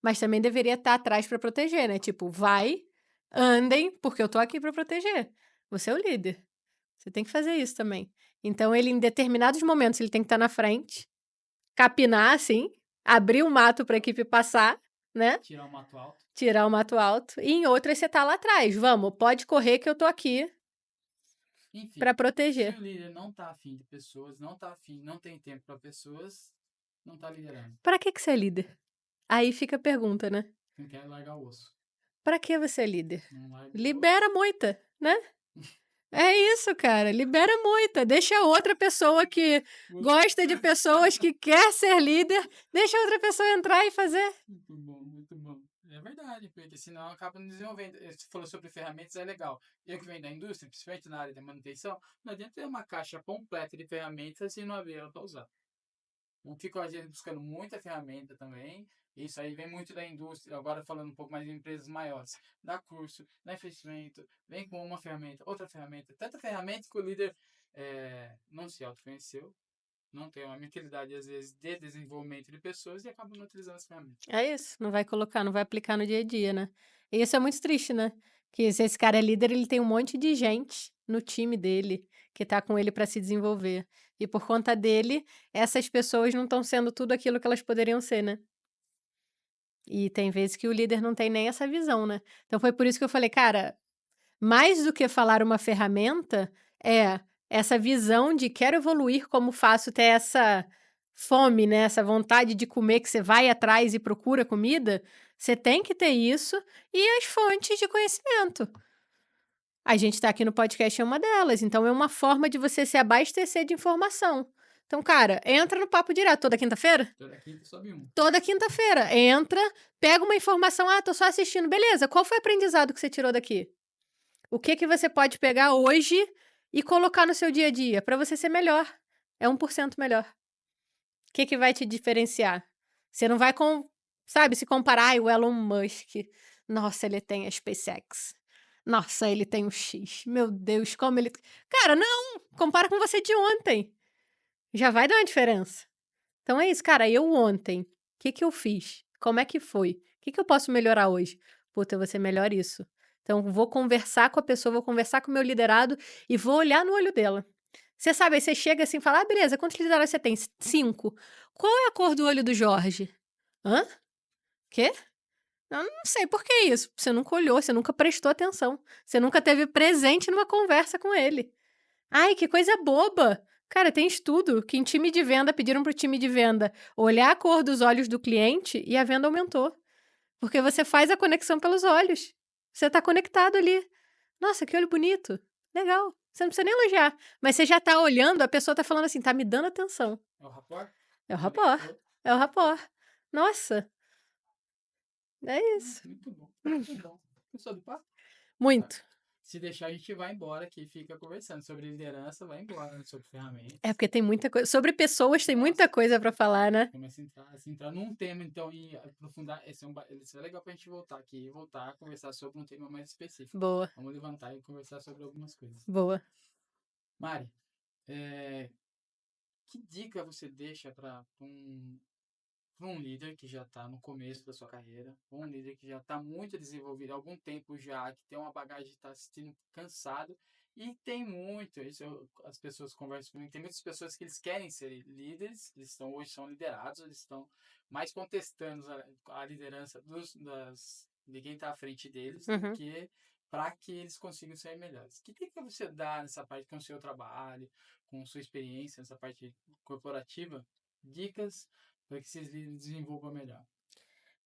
mas também deveria estar atrás para proteger, né, tipo: "Vai, andem, porque eu tô aqui para proteger". Você é o líder, você tem que fazer isso também. Então ele, em determinados momentos, ele tem que estar na frente, capinar, assim, abrir o mato para a equipe passar, né, Tirar o mato alto. tirar o mato alto, e em outras você tá lá atrás: "Vamos, pode correr que eu tô aqui Enfim, para se proteger". o líder não tá afim de pessoas, não tá afim, não tem tempo para pessoas, não tá liderando. Pra que você é líder? Aí fica a pergunta, né. Não quer largar o osso. Pra que você é líder? Não larga o osso. Libera a moita, né. É isso, cara, libera muita, deixa a outra pessoa que gosta de pessoas, que quer ser líder, deixa a outra pessoa entrar e fazer. Muito bom, muito bom. É verdade, porque senão acaba não desenvolvendo. Você falou sobre ferramentas, é legal. Eu que venho da indústria, principalmente na área da manutenção, não adianta ter uma caixa completa de ferramentas e não abrir ela para usar. Não fico às vezes buscando muita ferramenta também. Isso aí vem muito da indústria, agora falando um pouco mais de empresas maiores. Dá curso, dá investimento, vem com uma ferramenta, outra ferramenta, tanta ferramenta que o líder não se autoconheceu, não tem uma mentalidade, às vezes, de desenvolvimento de pessoas e acaba não utilizando as ferramentas. É isso, não vai colocar, não vai aplicar no dia a dia, né. E isso é muito triste, né, que se esse cara é líder, ele tem um monte de gente no time dele, que tá com ele para se desenvolver. E por conta dele, essas pessoas não estão sendo tudo aquilo que elas poderiam ser, né. E tem vezes que o líder não tem nem essa visão, né. Então foi por isso que eu falei: "Cara, mais do que falar uma ferramenta, é essa visão de quero evoluir, como faço, ter essa fome, né, essa vontade de comer que você vai atrás e procura comida, você tem que ter isso e as fontes de conhecimento. A gente tá aqui no podcast é uma delas, então é uma forma de você se abastecer de informação. Então, cara, entra no papo direto toda quinta-feira? Toda quinta sobe um. Toda quinta-feira, entra, pega uma informação: "Ah, tô só assistindo", beleza, qual foi o aprendizado que você tirou daqui? O que que você pode pegar hoje e colocar no seu dia a dia para você ser melhor? É 1% melhor. O que que vai te diferenciar? Você não vai sabe, se comparar: "Ai, o Elon Musk, nossa, ele tem a SpaceX. Nossa, ele tem o X. Meu Deus, como ele" cara, não, compara com você de ontem, já vai dar uma diferença. Então é isso, cara, eu ontem, o que que eu fiz? Como é que foi? O que que eu posso melhorar hoje? Puta, eu vou ser melhor isso. Então vou conversar com a pessoa, vou conversar com o meu liderado e vou olhar no olho dela. Você sabe, aí você chega assim e fala: "Ah, beleza, quantos liderados você tem?" 5. "Qual é a cor do olho do Jorge?" "Hã? Quê?" "Eu não sei, por que isso?" Você nunca olhou, você nunca prestou atenção, você nunca teve presente numa conversa com ele. Ai, que coisa boba! Cara, tem estudo que em time de venda pediram para o time de venda olhar a cor dos olhos do cliente e a venda aumentou, porque você faz a conexão pelos olhos. Você está conectado ali. "Nossa, que olho bonito, legal". Você não precisa nem elogiar, mas você já está olhando, a pessoa está falando assim: "Tá me dando atenção". É o rapport? É o rapport, Conectou. é o rapport. Nossa, é isso. Muito bom, muito bom. Gostou do papo? Tá. Muito. Se deixar, a gente vai embora aqui e fica conversando sobre liderança, vai embora, sobre É ferramentas. porque tem muita coisa sobre pessoas, tem muita Nossa, coisa para falar, né. começa a entrar num tema, então, e aprofundar. Esse é legal pra gente voltar aqui e voltar a conversar sobre um tema mais específico. Boa, Vamos levantar e conversar sobre algumas coisas. boa. Mari, é, que dica você deixa para um líder que já está no começo da sua carreira, um líder que já está muito desenvolvido há algum tempo já, que tem uma bagagem, está se sentindo cansado e tem muito, as pessoas conversam comigo, tem muitas pessoas que eles querem ser líderes, eles estão hoje são liderados, eles estão mais contestando a liderança de quem está à frente deles do Uhum. que para que eles consigam ser melhores. Que dica você dá nessa parte com o seu trabalho, com sua experiência nessa parte corporativa? Dicas para que vocês desenvolvam melhor.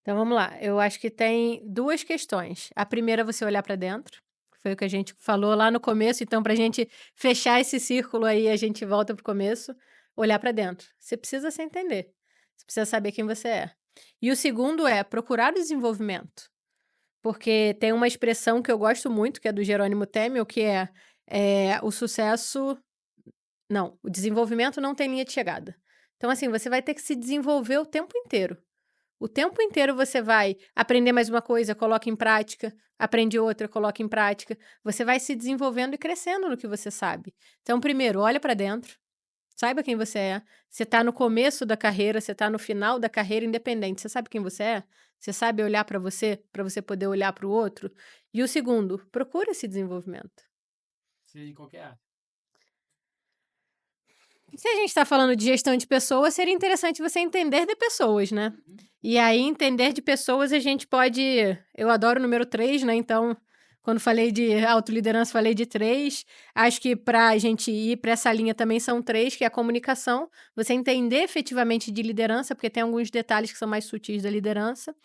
Então vamos lá, eu acho que tem 2 questões. A primeira é você olhar para dentro, que foi o que a gente falou lá no começo, então pra gente fechar esse círculo aí, a gente volta para o começo, olhar para dentro. Você precisa se entender, você precisa saber quem você é. E o segundo é procurar o desenvolvimento, porque tem uma expressão que eu gosto muito, que é do Jerônimo Temel, que é: "O sucesso não, o desenvolvimento não tem linha de chegada". Então assim, você vai ter que se desenvolver o tempo inteiro. O tempo inteiro você vai aprender mais uma coisa, coloca em prática, aprende outra, coloca em prática. Você vai se desenvolvendo e crescendo no que você sabe. Então, primeiro, olha para dentro, saiba quem você é. Você está no começo da carreira, você está no final da carreira, independente. Você sabe quem você é? Você sabe olhar para você poder olhar para o outro? E o segundo, procura esse desenvolvimento. Seja em qualquer área. Se a gente está falando de gestão de pessoas, seria interessante você entender de pessoas, né. Uhum. E aí, entender de pessoas, a gente pode eu adoro o número 3, né, então, quando falei de autoliderança, falei de 3. Acho que para a gente ir para essa linha também são 3, que é a comunicação, você entender efetivamente de liderança, porque tem alguns detalhes que são mais sutis da liderança,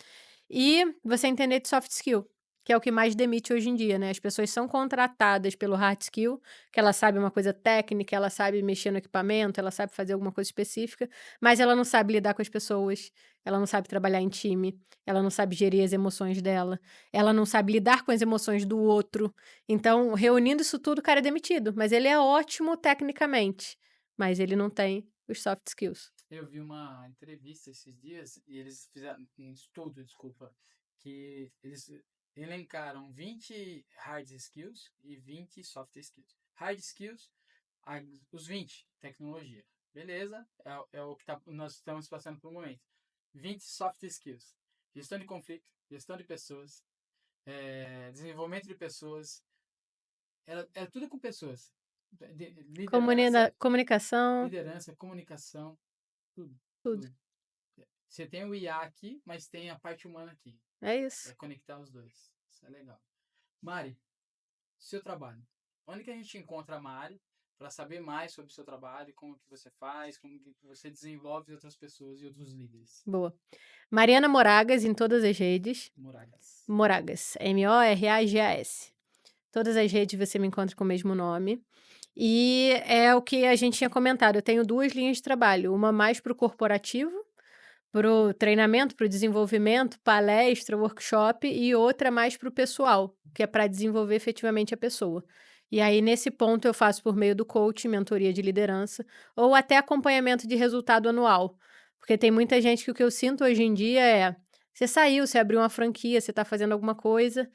e você entender de soft skill, que é o que mais demite hoje em dia, né, as pessoas são contratadas pelo hard skill, que ela sabe uma coisa técnica, ela sabe mexer no equipamento, ela sabe fazer alguma coisa específica, mas ela não sabe lidar com as pessoas, ela não sabe trabalhar em time, ela não sabe gerir as emoções dela, ela não sabe lidar com as emoções do outro. Então, reunindo isso tudo, o cara é demitido, mas ele é ótimo tecnicamente, mas ele não tem os soft skills. Eu vi uma entrevista esses dias e eles fizeram um estudo, desculpa, que eles elencaram 20 hard skills e 20 soft skills. Hard skills, os 20, tecnologia. Beleza, é o que nós estamos passando por um momento. 20 soft skills. Gestão de conflito, gestão de pessoas, desenvolvimento de pessoas. É tudo com pessoas. Liderança, Comunicação, liderança, comunicação, tudo, tudo. tudo. Você tem o IA aqui, mas tem a parte humana aqui. É É isso. conectar os dois. Isso é legal. Mari, seu trabalho. Onde que a gente encontra a Mari para saber mais sobre o seu trabalho, como que você faz, como que você desenvolve outras pessoas e outros líderes? Boa. Mariana Moragas em todas as redes. Moragas. Moragas, Moragas. Todas as redes você me encontra com o mesmo nome. E é o que a gente tinha comentado, eu tenho 2 linhas de trabalho, uma mais para o corporativo, para o treinamento, para o desenvolvimento, palestra, workshop, e outra mais para o pessoal, que é para desenvolver efetivamente a pessoa. E aí, nesse ponto, eu faço por meio do coaching, mentoria de liderança, ou até acompanhamento de resultado anual. Porque tem muita gente que o que eu sinto hoje em dia é: você saiu, você abriu uma franquia, você está fazendo alguma coisa,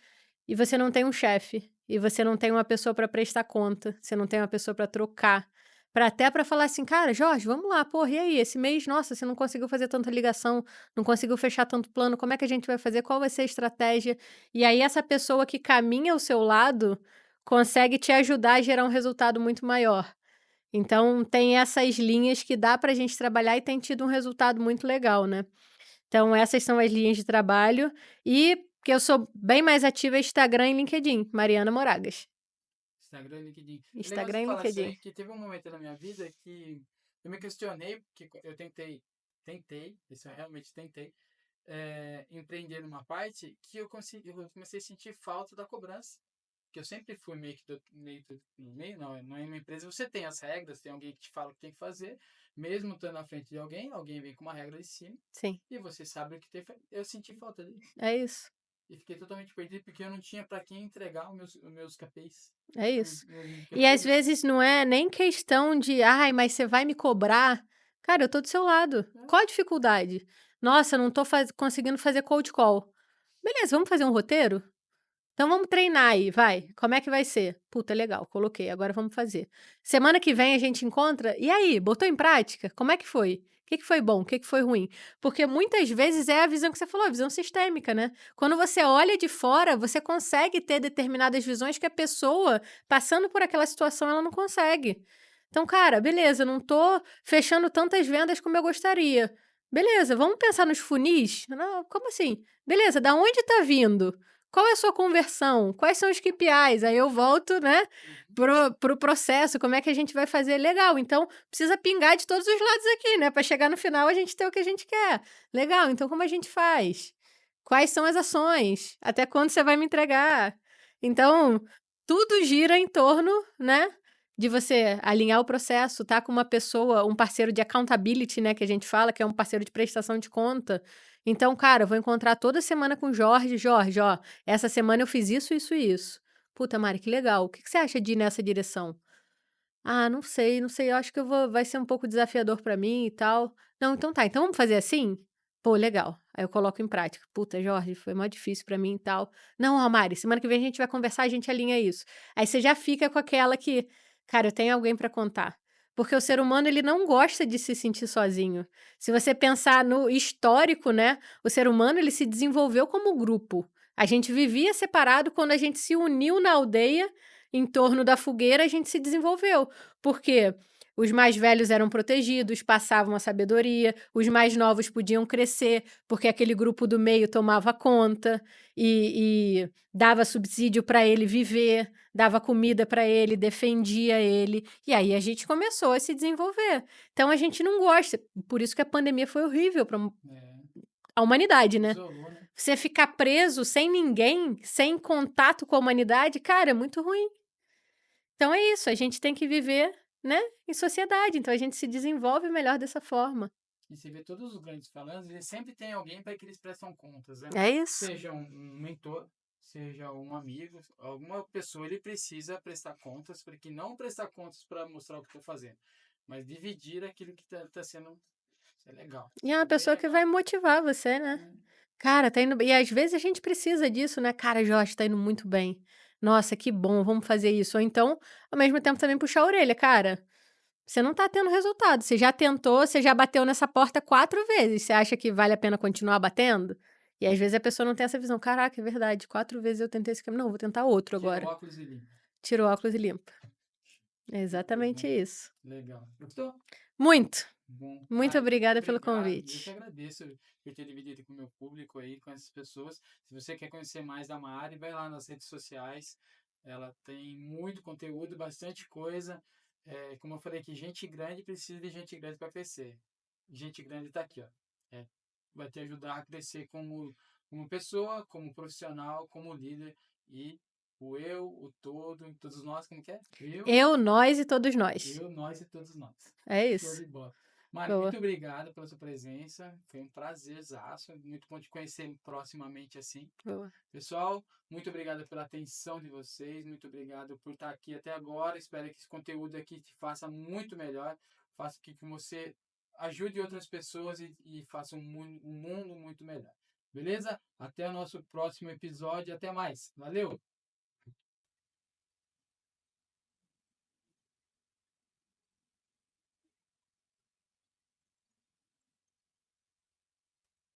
e você não tem um chefe, e você não tem uma pessoa para prestar conta, você não tem uma pessoa para trocar, para falar assim: "Cara, Jorge, vamos lá, porra, e aí, esse mês, nossa, você não conseguiu fazer tanta ligação, não conseguiu fechar tanto plano, como é que a gente vai fazer? Qual vai ser a estratégia?". E aí essa pessoa que caminha ao seu lado, consegue te ajudar a gerar um resultado muito maior. Então tem essas linhas que dá pra gente trabalhar e tem tido um resultado muito legal, né. Então essas são as linhas de trabalho, e que eu sou bem mais ativa é Instagram e LinkedIn, Mariana Moragas. Instagram e LinkedIn. É legal Instagram você e falar isso LinkedIn. aí, que teve um momento na minha vida que eu me questionei, porque eu tentei, isso eu realmente tentei, empreender numa parte que eu comecei a sentir falta da cobrança. Que eu sempre fui meio não é uma empresa, você tem as regras, tem alguém que te fala o que tem que fazer, mesmo estando na frente de alguém vem com uma regra de cima, Sim, e você sabe o que tem que fazer. Eu senti falta disso. é isso, E fiquei totalmente perdido porque eu não tinha para quem entregar os meus KPIs. é isso. Meus E às indicadores. vezes não é nem questão de: "Ai, mas você vai me cobrar?". Cara, eu tô do seu lado. Né? Qual a dificuldade? "Nossa, não tô conseguindo fazer cold call". Beleza, vamos fazer um roteiro? Então vamos treinar aí, vai. Como é que vai ser? Puta, legal, coloquei, agora vamos fazer. Semana que vem a gente encontra. E aí, botou em prática? Como é que foi? O que foi bom? O que foi ruim? Porque muitas vezes é a visão que você falou, a visão sistêmica, né? Quando você olha de fora, você consegue ter determinadas visões que a pessoa, passando por aquela situação, ela não consegue. Então, cara, beleza, não tô fechando tantas vendas como eu gostaria. Beleza, vamos pensar nos funis? Não, como assim? Beleza, da onde tá vindo? Qual é a sua conversão? Quais são os KPIs? Aí eu volto, né, Uhum. pro processo, como é que a gente vai fazer? Legal, então precisa pingar de todos os lados aqui, né, para chegar no final a gente ter o que a gente quer. Legal, então como a gente faz? Quais são as ações? Até quando você vai me entregar? Então, tudo gira em torno, né, de você alinhar o processo, tá com uma pessoa, um parceiro de accountability, né, que a gente fala, que é um parceiro de prestação de conta. Então, cara, eu vou encontrar toda semana com o Jorge. Jorge, ó, essa semana eu fiz isso, isso e isso. Puta, Mari, que legal. O que que você acha de ir nessa direção? Ah, não sei, não sei. Eu acho que vai ser um pouco desafiador pra mim e tal. Não, então tá. Então vamos fazer assim? Pô, legal. Aí eu coloco em prática. Puta, Jorge, foi mó difícil pra mim e tal. Não, ó, Mari, semana que vem a gente vai conversar, a gente alinha isso. Aí você já fica com aquela que, cara, eu tenho alguém pra contar. Porque o ser humano, ele não gosta de se sentir sozinho. Se você pensar no histórico, né, o ser humano, ele se desenvolveu como grupo. A gente vivia separado, quando a gente se uniu na aldeia, em torno da fogueira, a gente se desenvolveu. Porque os mais velhos eram protegidos, passavam a sabedoria, os mais novos podiam crescer, porque aquele grupo do meio tomava conta e dava subsídio para ele viver, dava comida para ele, defendia ele. E aí a gente começou a se desenvolver. Então a gente não gosta. Por isso que a pandemia foi horrível para É, a humanidade, né? isolou, né? Você ficar preso sem ninguém, sem contato com a humanidade, cara, é muito ruim. Então é isso, a gente tem que viver, né, em sociedade, então a gente se desenvolve melhor dessa forma. E você vê todos os grandes falantes, eles sempre têm alguém para que eles prestam contas, né? É isso. Seja um mentor, seja um amigo, alguma pessoa ele precisa prestar contas, porque não prestar contas para mostrar o que está fazendo, mas dividir aquilo que está sendo. Isso é legal. E é Isso uma é bem pessoa que vai legal. motivar você, né. Hum, Cara, tá indo bem e às vezes a gente precisa disso, né. "Cara, Josh, tá indo muito bem. Nossa, que bom, vamos fazer isso." Ou então, ao mesmo tempo também puxar a orelha: "Cara, você não tá tendo resultado, você já tentou, você já bateu nessa porta 4 vezes, você acha que vale a pena continuar batendo?" E às vezes a pessoa não tem essa visão: "Caraca, é verdade, 4 vezes eu tentei esse caminho, não, vou tentar outro tira o agora." óculos e limpa. Tira o óculos e limpa. É Muito exatamente bom. isso. Legal. Gostou? Muito, Bom, muito Mari, obrigada pelo obrigado. Eu que convite. agradeço por ter dividido com o meu público aí, com essas pessoas. Se você quer conhecer mais da Mari, vai lá nas redes sociais. Ela tem muito conteúdo, bastante coisa. É, como eu falei aqui, gente grande precisa de gente grande para crescer. Gente grande está aqui, ó. É, vai te ajudar a crescer como pessoa, como profissional, como líder. E o eu, o todo, todos nós, como que é? Eu, nós e todos nós. Nós e todos nós. É Show isso. de bola. Mari, Boa, muito obrigado pela sua presença. Foi um prazerzaço. Muito bom te conhecer proximamente assim. boa. Pessoal, muito obrigado pela atenção de vocês. Muito obrigado por estar aqui até agora. Espero que esse conteúdo aqui te faça muito melhor. Faça que você ajude outras pessoas e faça um mundo muito melhor. Beleza? Até o nosso próximo episódio. Até mais. Valeu!